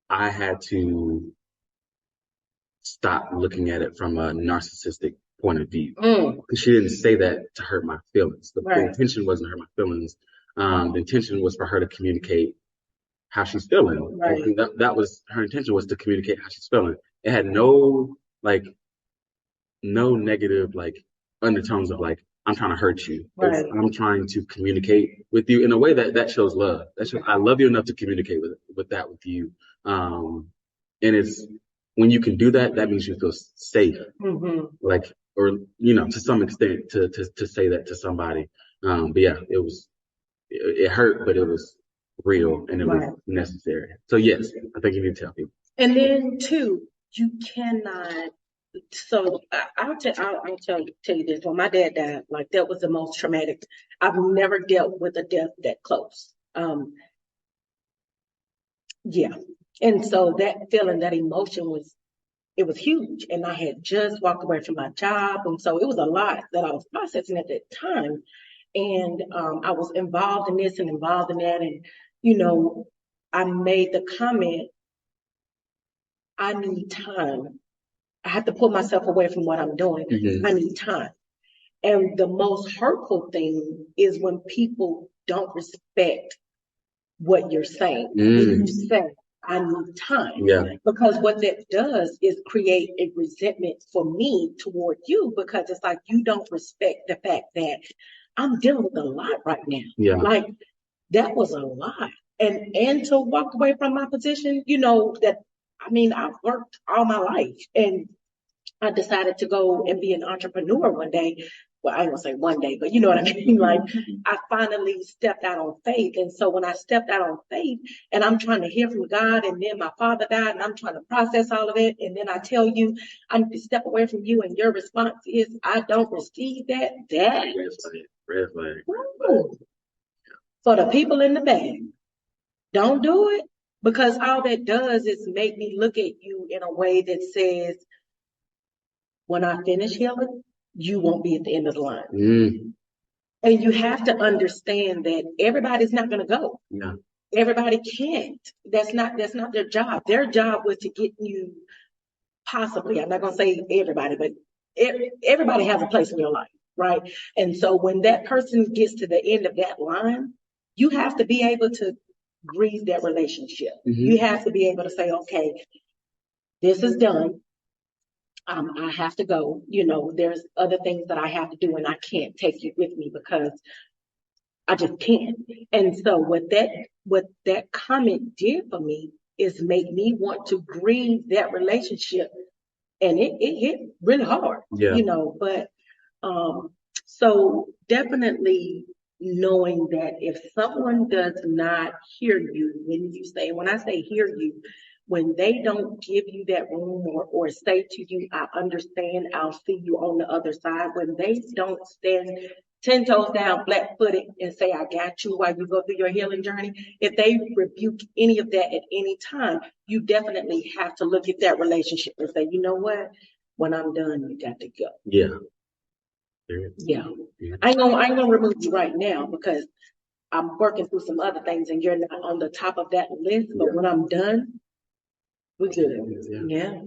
Speaker 2: I had to stop looking at it from a narcissistic point of view. Because she didn't say that to hurt my feelings. The
Speaker 1: Right.
Speaker 2: intention wasn't to hurt my feelings. The intention was for her to communicate how she's feeling.
Speaker 1: Right.
Speaker 2: And that was her intention, was to communicate how she's feeling. It had no negative undertones of I'm trying to hurt you.
Speaker 1: Right.
Speaker 2: I'm trying to communicate with you in a way that shows love. I love you enough to communicate with you. And it's when you can do that, that means you feel safe. Or to some extent to say that to somebody. But yeah, it hurt, but it was real and it was necessary. So yes, I think you need to tell people.
Speaker 1: And then too, you cannot. So I'll tell you this. When my dad died, that was the most traumatic. I've never dealt with a death that close. Yeah. And so that feeling, that emotion was huge. And I had just walked away from my job. And so it was a lot that I was processing at that time. And I was involved in this and involved in that. And, I made the comment, I need time. I have to pull myself away from what I'm doing.
Speaker 2: Mm-hmm.
Speaker 1: I need time. And the most hurtful thing is when people don't respect what you're saying. When you say, I need time.
Speaker 2: Yeah.
Speaker 1: Because what that does is create a resentment for me toward you, because it's like you don't respect the fact that I'm dealing with a lot right now.
Speaker 2: Yeah.
Speaker 1: That was a lot. And to walk away from my position, I've worked all my life, and I decided to go and be an entrepreneur one day. Well, I ain't gonna say one day, but you know what I mean? I finally stepped out on faith. And so when I stepped out on faith and I'm trying to hear from God, and then my father died and I'm trying to process all of it. And then I tell you, I need to step away from you. And your response is, I don't receive that.
Speaker 2: Red flag.
Speaker 1: For the people in the back, don't do it, because all that does is make me look at you in a way that says, when I finish healing, you won't be at the end of the line. And you have to understand that everybody's not going to go.
Speaker 2: Yeah.
Speaker 1: Everybody can't. That's not their job. Their job was to get you, possibly, I'm not going to say everybody, but everybody has a place in your life, right? And so when that person gets to the end of that line, you have to be able to grieve that relationship. You have to be able to say, okay, this is done. I have to go. There's other things that I have to do, and I can't take you with me because I just can't. And so what that comment did for me is make me want to grieve that relationship, and it hit really hard.
Speaker 2: Yeah.
Speaker 1: But so definitely knowing that if someone does not hear you when I say hear you, when they don't give you that room or say to you, I understand, I'll see you on the other side, when they don't stand 10 toes down, flat-footed, and say, I got you while you go through your healing journey, if they rebuke any of that at any time, you definitely have to look at that relationship and say, you know what? When I'm done, you got to go.
Speaker 2: Yeah.
Speaker 1: Yeah. I ain't gonna remove you right now because I'm working through some other things and you're not on the top of that list. But when I'm done, we're good. Yeah.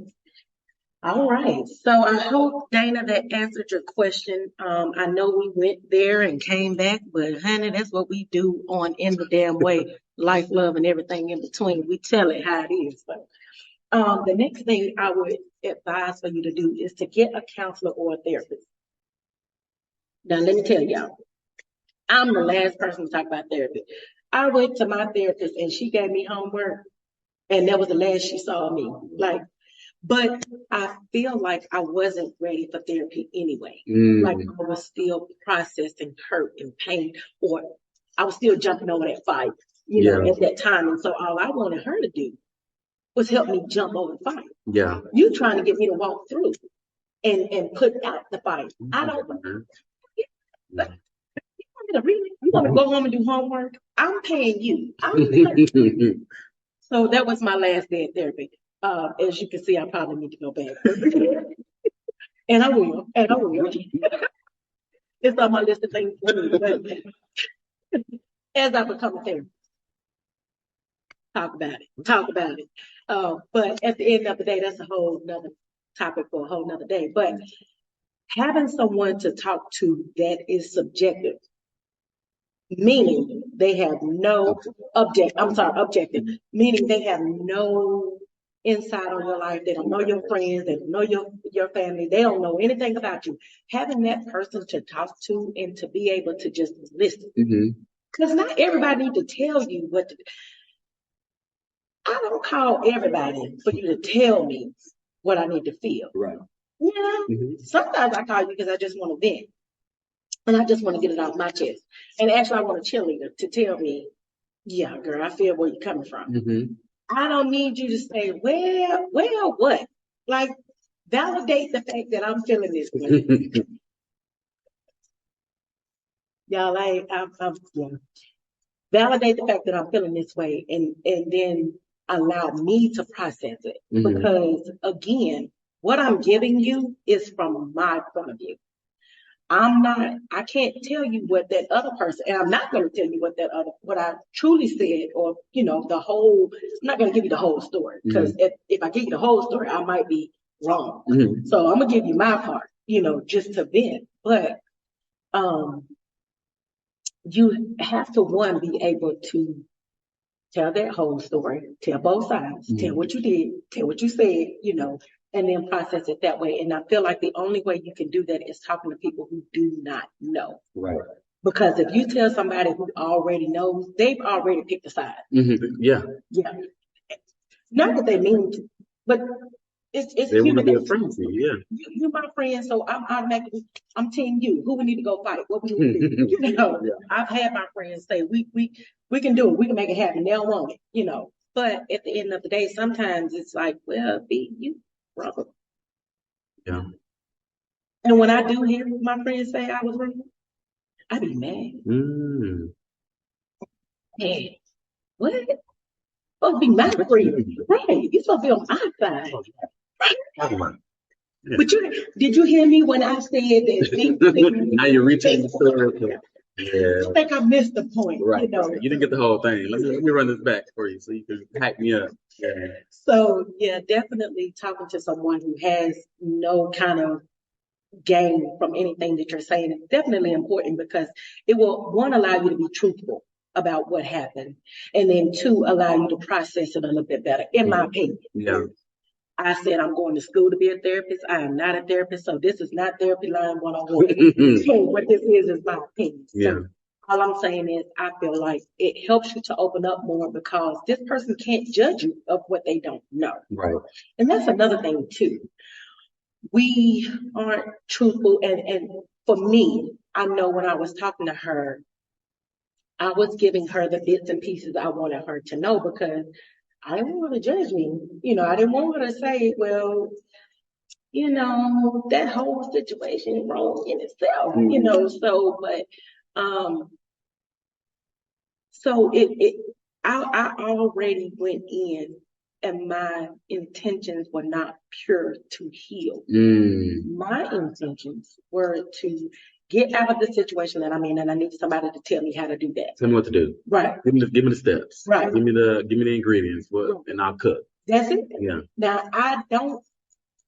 Speaker 1: All right. So I hope, Dana, that answered your question. I know we went there and came back, but honey, that's what we do on In the Damn Way, life, love, and everything in between. We tell it how it is. But the next thing I would advise for you to do is to get a counselor or a therapist. Now, let me tell y'all, I'm the last person to talk about therapy. I went to my therapist and she gave me homework, and that was the last she saw me. But I feel like I wasn't ready for therapy anyway. Like
Speaker 2: Mm.
Speaker 1: I was still processing hurt and pain, or I was still jumping over that fight,
Speaker 2: Yeah.
Speaker 1: at that time. And so all I wanted her to do was help me jump over the fight.
Speaker 2: Yeah.
Speaker 1: You trying to get me to walk through and put out the fight. I don't.
Speaker 2: Yeah.
Speaker 1: You want to go home and do homework? I'm paying you. So that was my last day of therapy. As you can see, I probably need to go back. And I will. And I will. It's on my list of things to do. But as I become a therapist, talk about it. But at the end of the day, that's a whole nother topic for a whole nother day. But having someone to talk to that is subjective, meaning they have no objective, meaning they have no insight on your life. They don't know your friends, they don't know your family, they don't know anything about you. Having that person to talk to and to be able to just listen. Because not everybody needs to tell you what to do. I don't call everybody for you to tell me what I need to feel.
Speaker 2: Right.
Speaker 1: Sometimes I call you because I just want to vent. And I just want to get it off my chest. And actually, I want a cheerleader to tell me, yeah, girl, I feel where you're coming from. I don't need you to say, well, what? Like, validate the fact that I'm feeling this way. Y'all, validate the fact that I'm feeling this way and then allow me to process it. Because, again, what I'm giving you is from my point of view. I can't tell you what that other person, and I'm not going to tell you what I truly said, or, I'm not going to give you the whole story, because if I give you the whole story, I might be wrong. So I'm going to give you my part, just to vent. But you have to, one, be able to tell that whole story, tell both sides, tell what you did, tell what you said, and then process it that way. And I feel like the only way you can do that is talking to people who do not know.
Speaker 2: Right.
Speaker 1: Because if you tell somebody who already knows, they've already picked a side.
Speaker 2: Yeah.
Speaker 1: Not that they mean to, but it's
Speaker 2: they want to be a friend to you. Yeah.
Speaker 1: You're my friend, so I'm team you. Who we need to go fight? What we need to do? I've had my friends say we can do it. We can make it happen. They don't want it, But at the end of the day, sometimes it's like, well, be you, brother.
Speaker 2: Yeah.
Speaker 1: And when I do hear my friends say I was wrong, I be mad. Hey, what? Supposed to be my friend, right? You're supposed to be on my side, right? Yeah. But did you hear me when I said that?
Speaker 2: Now you're reaching the story. Yeah.
Speaker 1: I think I missed the point.
Speaker 2: Right. You didn't get the whole thing. Let me run this back for you so you can hack me up. Yeah. So definitely talking to someone who has no kind of gain from anything that you're saying is definitely important, because it will, one, allow you to be truthful about what happened, and then two, allow you to process it a little bit better, in my opinion. Yeah. I said I'm going to school to be a therapist. I am not a therapist, so this is not therapy line 101. So what this is my opinion. Yeah. So all I'm saying is I feel like it helps you to open up more, because this person can't judge you of what they don't know. Right. And that's another thing too. We aren't truthful, and for me, I know when I was talking to her, I was giving her the bits and pieces I wanted her to know, because I didn't want her to judge me. I didn't want her to say, well, that whole situation is wrong in itself, I already went in, and my intentions were not pure to heal. My intentions were to get out of the situation that I'm in, and I need somebody to tell me how to do that. Tell me what to do. Right. Give me the steps. Right. Give me the ingredients, and I'll cook. That's it. Yeah. Now I don't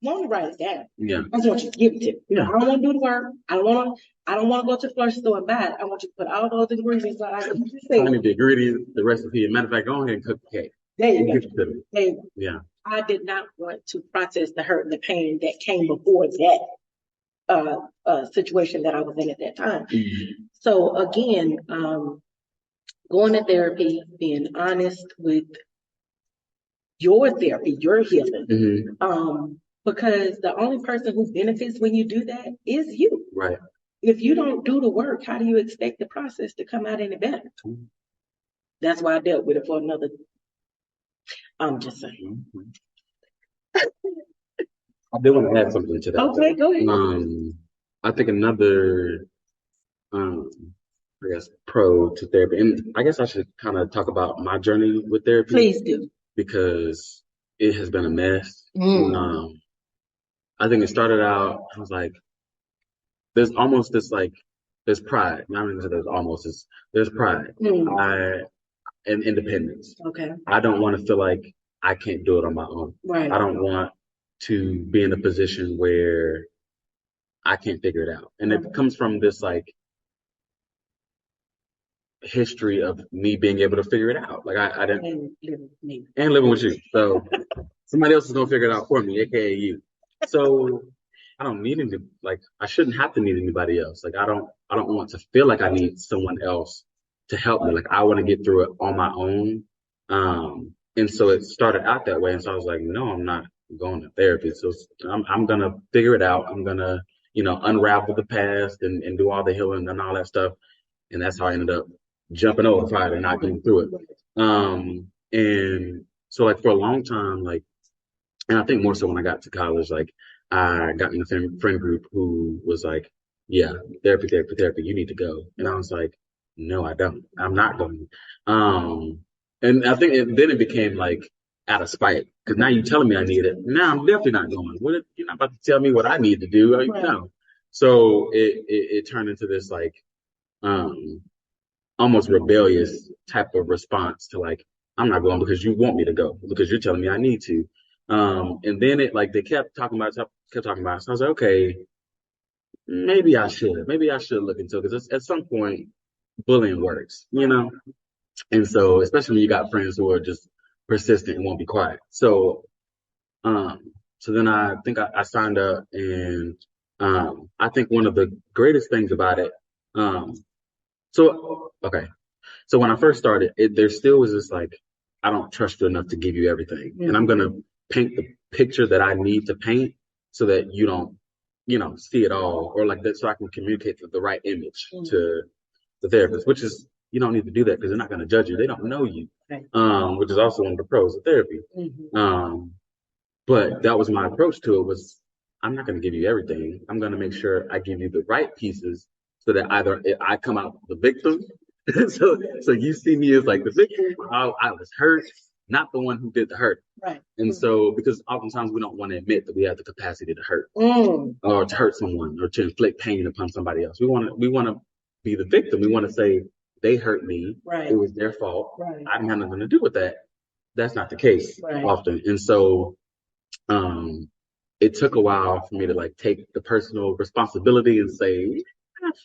Speaker 2: want to write it down. Yeah. I just want you to give it to me. Yeah. I don't want to do the work. I don't want to go to the grocery store and buy it. I want you to put all those ingredients like you said. I need the ingredients, the recipe. Matter of fact, go ahead and cook the cake. There you go. Yeah. I did not want to process the hurt and the pain that came before that situation that I was in at that time. So again, going to therapy, being honest with
Speaker 1: your therapy, your healing.
Speaker 2: Mm-hmm.
Speaker 1: Because the only person who benefits when you do that is you.
Speaker 2: Right.
Speaker 1: If you don't do the work, how do you expect the process to come out any better?
Speaker 2: Mm-hmm.
Speaker 1: That's why I dealt with it for another. I'm just saying.
Speaker 2: Mm-hmm. I did want to add something to that.
Speaker 1: Okay, go ahead.
Speaker 2: I think another, I guess, pro to therapy, and I guess I should kind of talk about my journey with therapy.
Speaker 1: Please do.
Speaker 2: Because it has been a mess. I think it started out, I was like, there's almost this like, there's pride. Not even there's pride. And independence.
Speaker 1: Okay.
Speaker 2: I don't want to feel like I can't do it on my own.
Speaker 1: Right.
Speaker 2: I don't want to be in a position where I can't figure it out. And it comes from this like history of me being able to figure it out. Like I didn't and living with you. So somebody else is gonna figure it out for me, aka you. So I don't need any I shouldn't have to need anybody else. Like I don't want to feel like I need someone else to help me. Like I want to get through it on my own. And so it started out that way. And so I was like, no, I'm not going to therapy. So I'm gonna figure it out. I'm gonna, unravel the past and do all the healing and all that stuff. And that's how I ended up jumping over Friday and not getting through it. And so for a long time, and I think more so when I got to college, I got in a friend group who was like, yeah, therapy, you need to go. And I was like, no, I don't. I'm not going. And I think then it became out of spite, because now you're telling me I need it. Now I'm definitely not going. You're not about to tell me what I need to do. Right. No. So it turned into this almost rebellious type of response to I'm not going because you want me to go, because you're telling me I need to. And then they kept talking about it. So I was like, okay, maybe I should look into it, because at some point bullying works, And so, especially when you got friends who are just persistent and won't be quiet. So, so then I think I signed up, and I think one of the greatest things about it, so when I first started, there still was this I don't trust you enough to give you everything, and I'm gonna paint the picture that I need to paint so that you don't, see it all, or that, so I can communicate the right image to the therapist, which is, you don't need to do that because they're not going to judge you. They don't know you, which is also one of the pros of therapy. But that was my approach to it, was I'm not going to give you everything. I'm going to make sure I give you the right pieces so that either I come out the victim. so you see me as the victim. I was hurt, not the one who did the hurt.
Speaker 1: Right.
Speaker 2: And so, because oftentimes we don't want to admit that we have the capacity to hurt or to hurt someone or to inflict pain upon somebody else. We want to be the victim. We want to say, they hurt me.
Speaker 1: Right.
Speaker 2: It was their fault.
Speaker 1: Right.
Speaker 2: I didn't have nothing to do with that. That's not the case often. And so it took a while for me to take the personal responsibility and say,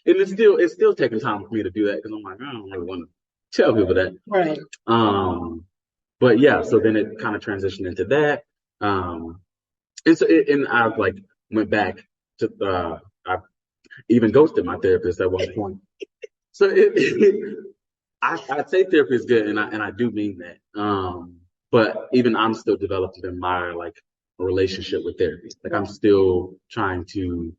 Speaker 2: and it's still taking time for me to do that, because I'm I don't really want to tell people that.
Speaker 1: Right.
Speaker 2: But yeah, so then it kind of transitioned into that. And so I went back to I even ghosted my therapist at one point. So I say therapy is good, and I do mean that. But even I'm still developing in my relationship with therapy. I'm still trying to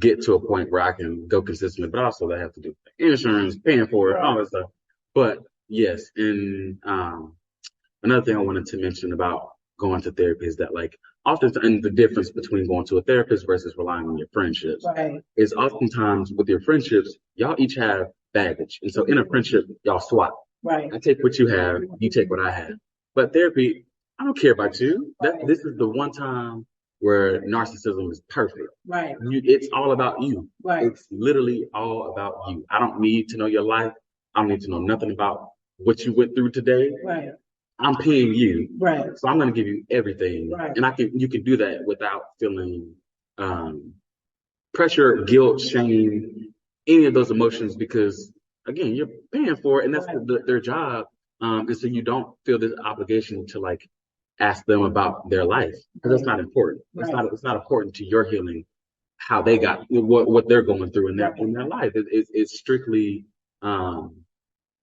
Speaker 2: get to a point where I can go consistently, but also I have to do insurance, paying for it, all that stuff. But yes, and another thing I wanted to mention about going to therapy is that oftentimes the difference between going to a therapist versus relying on your friendships is oftentimes with your friendships, y'all each have baggage. And so in a friendship, y'all swap.
Speaker 1: Right.
Speaker 2: I take what you have, you take what I have. But therapy, I don't care about you. This is the one time where narcissism is perfect.
Speaker 1: Right.
Speaker 2: It's all about you.
Speaker 1: Right.
Speaker 2: It's literally all about you. I don't need to know your life. I don't need to know nothing about what you went through today.
Speaker 1: Right.
Speaker 2: I'm paying you.
Speaker 1: Right.
Speaker 2: So I'm going to give you everything.
Speaker 1: Right.
Speaker 2: And you can do that without feeling pressure, guilt, shame, any of those emotions, because again, you're paying for it, and that's their job. And so you don't feel this obligation to ask them about their life, because that's not important. It's not important to your healing how they got what they're going through in their life. It's strictly and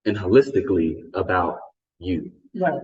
Speaker 2: holistically about you.
Speaker 1: Right.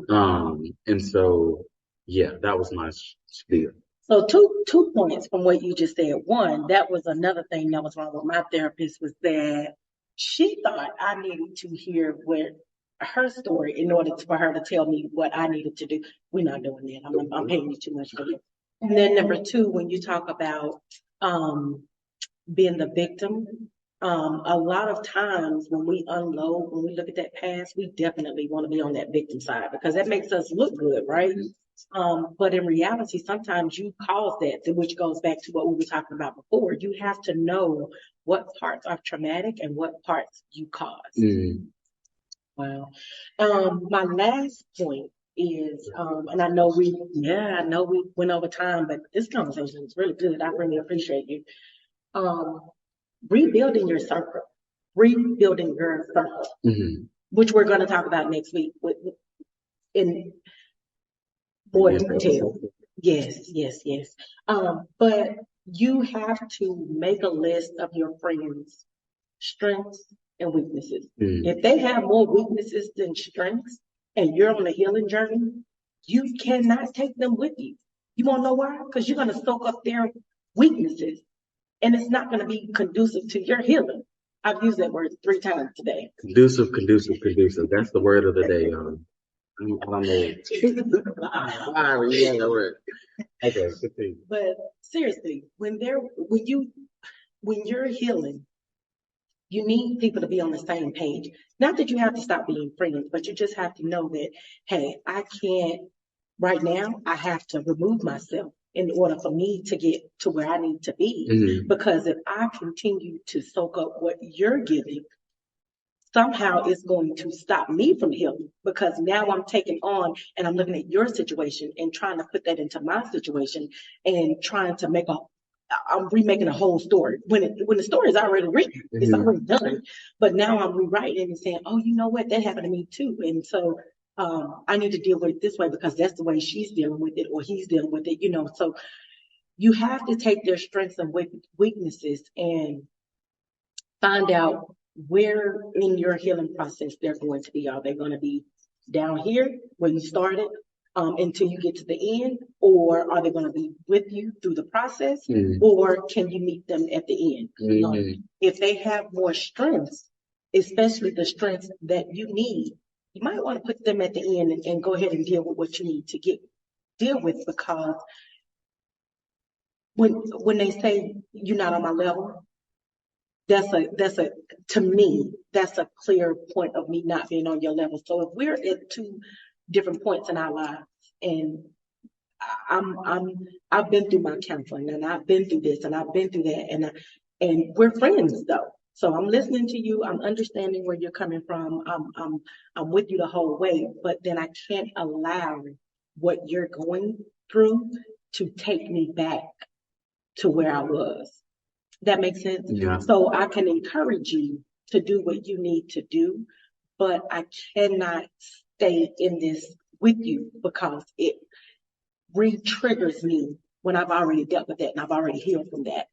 Speaker 2: And so, yeah, that was my spiel.
Speaker 1: So two points from what you just said. One, that was another thing that was wrong with my therapist was that she thought I needed to hear what her story in order for her to tell me what I needed to do. We're not doing that. I'm paying you too much for it. And then number two, when you talk about being the victim, a lot of times when we unload, when we look at that past, we definitely want to be on that victim side because that makes us look good, right? But in reality, sometimes you cause that, which goes back to what we were talking about before. You have to know what parts are traumatic and what parts you caused. Wow. My last point is, and I know we went over time, but this conversation is really good. I really appreciate you. Rebuilding your circle, which we're going to talk about next week in more detail. Yes. But you have to make a list of your friends' strengths and weaknesses. If they have more weaknesses than strengths and you're on a healing journey, you cannot take them with you. You want to know why? Because you're going to soak up their weaknesses and it's not going to be conducive to your healing. I've used that word 3 times today.
Speaker 2: Conducive. That's the word of the day. I don't know. Yeah, that word. Okay, continue.
Speaker 1: But seriously, when you're healing, you need people to be on the same page. Not that you have to stop being friends, but you just have to know that, hey, I can't, right now, I have to remove myself in order for me to get to where I need to be. Because if I continue to soak up what you're giving, somehow it's going to stop me from healing because now I'm taking on and I'm looking at your situation and trying to put that into my situation and trying to I'm remaking a whole story when the story is already written, it's already done. But now I'm rewriting and saying, oh, you know what, that happened to me too. And so I need to deal with it this way because that's the way she's dealing with it or he's dealing with it, So you have to take their strengths and weaknesses and find out where in your healing process they're going to be. Are they going to be down here where you started until you get to the end? Or are they going to be with you through the process? Or can you meet them at the end? If they have more strengths, especially the strengths that you need, you might want to put them at the end and go ahead and deal with what you need to deal with because when they say you're not on my level, to me, that's a clear point of me not being on your level. So if we're at 2 different points in our lives and I've been through my counseling and I've been through this and I've been through that and we're friends though. So I'm listening to you. I'm understanding where you're coming from. I'm with you the whole way, but then I can't allow what you're going through to take me back to where I was. That makes sense?
Speaker 2: Yeah.
Speaker 1: So I can encourage you to do what you need to do, but I cannot stay in this with you because it re-triggers me when I've already dealt with that and I've already healed from that.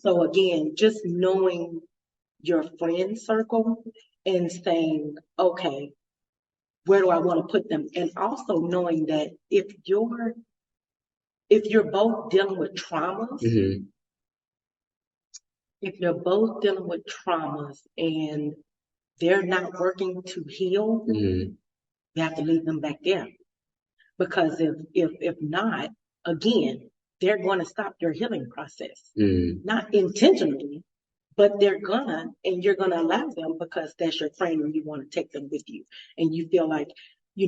Speaker 1: So again, just knowing your friend circle and saying, okay, where do I want to put them? And also knowing that if you're both dealing with traumas, if you're both dealing with traumas and they're not working to heal, you have to leave them back there. Because if not, again, they're going to stop your healing process. Not intentionally, but they're gonna, and you're gonna allow them because that's your friend and you want to take them with you. And you feel like,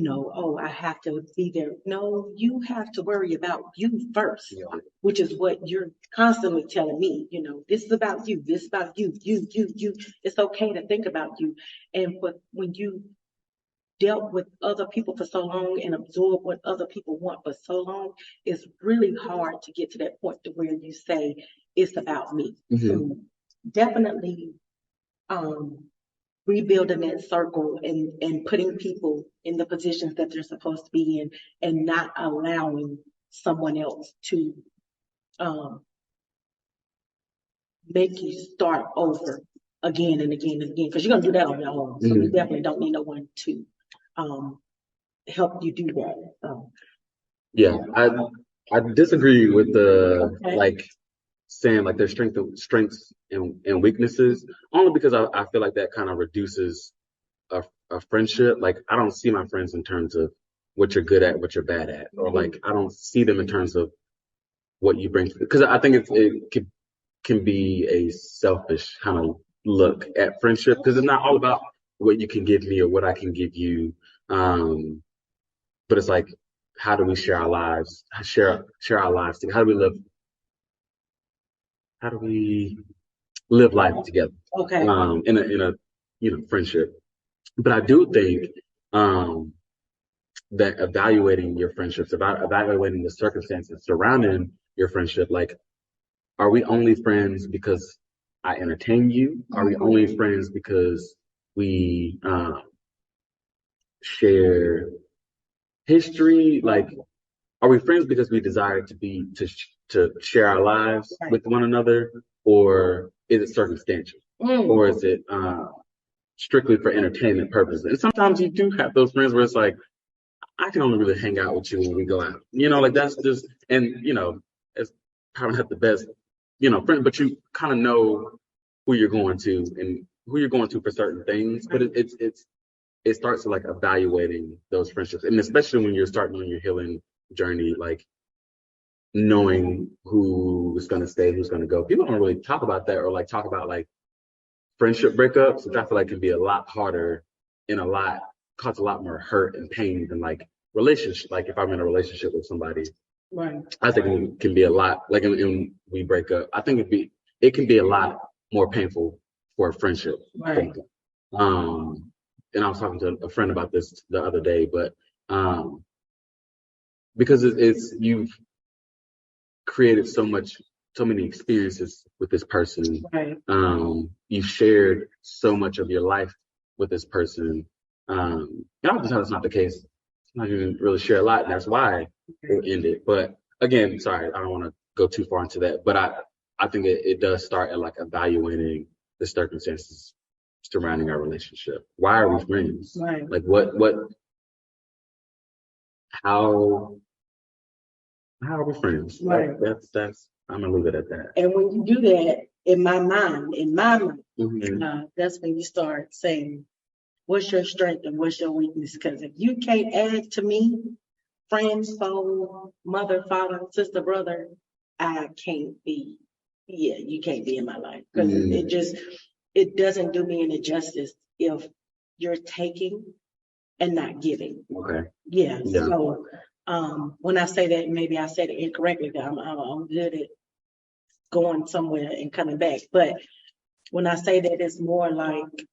Speaker 1: oh, I have to be there. No, you have to worry about you first, which is what you're constantly telling me. This is about you. This is about you. You. It's okay to think about you. But when you dealt with other people for so long and absorb what other people want for so long, it's really hard to get to that point to where you say it's about me. So definitely rebuilding that circle and putting people in the positions that they're supposed to be in and not allowing someone else to make you start over again and again and again, because you're going to do that on your own. So you definitely don't need no one to helped you do that.
Speaker 2: Yeah, I disagree with the
Speaker 1: Okay.
Speaker 2: like saying like there's strengths and weaknesses, only because I feel like that kind of reduces a friendship. Like I don't see my friends in terms of what you're good at, what you're bad at, or like I don't see them in terms of what you bring to because I think can be a selfish kind of look at friendship because it's not all about what you can give me or what I can give you. But it's like, how do we share our lives, share our lives together? How do we live life together?
Speaker 1: Okay.
Speaker 2: In a friendship. But I do think that evaluating your friendships, about evaluating the circumstances surrounding your friendship, like, are we only friends because I entertain you? Are we only friends because we share history? Like, are we friends because we desire to share our lives with one another, or is it circumstantial, or is it strictly for entertainment purposes? And sometimes you do have those friends where it's like, I can only really hang out with you when we go out. Like that's just, and it's probably not the best, friend, but you kind of know who you're going to and who you're going to for certain things. But it starts to like evaluating those friendships, and especially when you're starting on your healing journey, like knowing who's going to stay, who's going to go. People don't really talk about that or like talk about like friendship breakups, which I feel like can be a lot harder and cause a lot more hurt and pain than like relationship. Like if I'm in a relationship with somebody,
Speaker 1: Right.
Speaker 2: I think it can be a lot like when we break up. I think it can be a lot more painful for a friendship.
Speaker 1: Right.
Speaker 2: And I was talking to a friend about this the other day, but because it's you've created so many experiences with this person.
Speaker 1: Right.
Speaker 2: You've shared so much of your life with this person. And oftentimes it's not the case. Sometimes you didn't really share a lot, and that's why it ended. But again, sorry, I don't want to go too far into that. But I think it does start at like evaluating the circumstances surrounding our relationship. Why are we friends?
Speaker 1: Right.
Speaker 2: Like how are we friends?
Speaker 1: Right.
Speaker 2: That's I'm gonna leave it at that.
Speaker 1: And when you do that, in my mind, that's when you start saying, what's your strength and what's your weakness? Because if you can't add to me, friend, soul, mother, father, sister, brother, I can't be. Yeah, you can't be in my life because it doesn't do me any justice if you're taking and not giving.
Speaker 2: Okay.
Speaker 1: Yeah. So when I say that, maybe I said it incorrectly. I'm good at going somewhere and coming back. But when I say that, it's more like,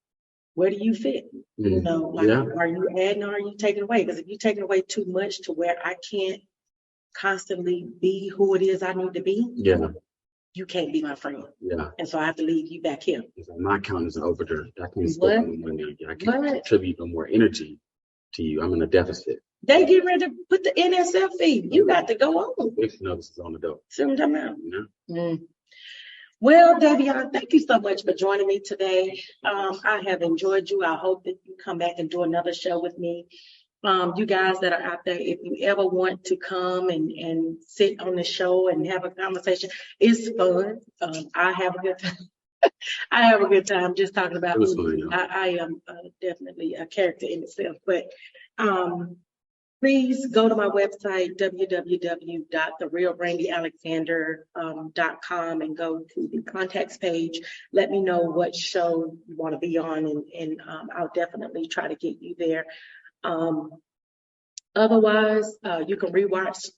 Speaker 1: where do you fit? Are you adding or are you taking away? Because if you're taking away too much to where I can't constantly be who it is I need to be, you can't be my friend. Yeah. And so I have to leave you back here.
Speaker 2: My account is an overdraft. I can't spend money. I can't contribute no more energy to you. I'm in a deficit.
Speaker 1: They get ready to put the NSF fee. You got to go on.
Speaker 2: Notice is on the door.
Speaker 1: See what I'm talking about? Well, Davion, thank you so much for joining me today. I have enjoyed you. I hope that you come back and do another show with me. You guys that are out there, if you ever want to come and sit on the show and have a conversation, it's fun. I have a good time. I have a good time just talking about me. I am definitely a character in itself. But please go to my website, www.therealbrandyalexander.com, and go to the contacts page. Let me know what show you want to be on, and I'll definitely try to get you there. Otherwise, you can rewatch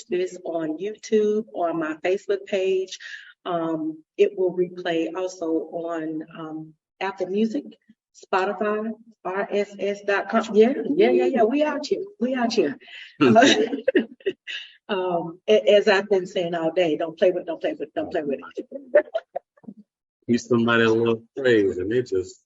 Speaker 1: this on YouTube or on my Facebook page. It will replay also on Apple Music, Spotify, RSS.com. Yeah. We out here. As I've been saying all day, don't play with it.
Speaker 2: You somebody a little phrase and it just.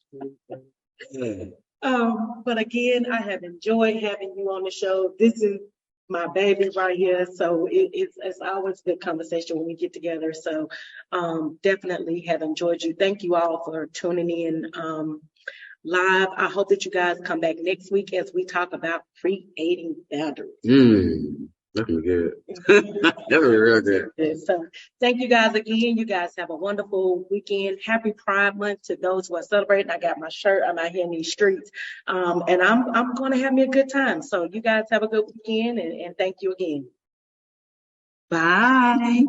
Speaker 1: But again, I have enjoyed having you on the show. This is my baby right here, so it's always a good conversation when we get together. So definitely have enjoyed you. Thank you all for tuning in. live. I hope that you guys come back next week as we talk about creating boundaries.
Speaker 2: That's gonna be good. That's gonna be real good.
Speaker 1: So thank you guys again. You guys have a wonderful weekend. Happy Pride Month to those who are celebrating. I got my shirt. I'm out here in these streets. And I'm gonna have me a good time. So you guys have a good weekend and thank you again.
Speaker 2: Bye.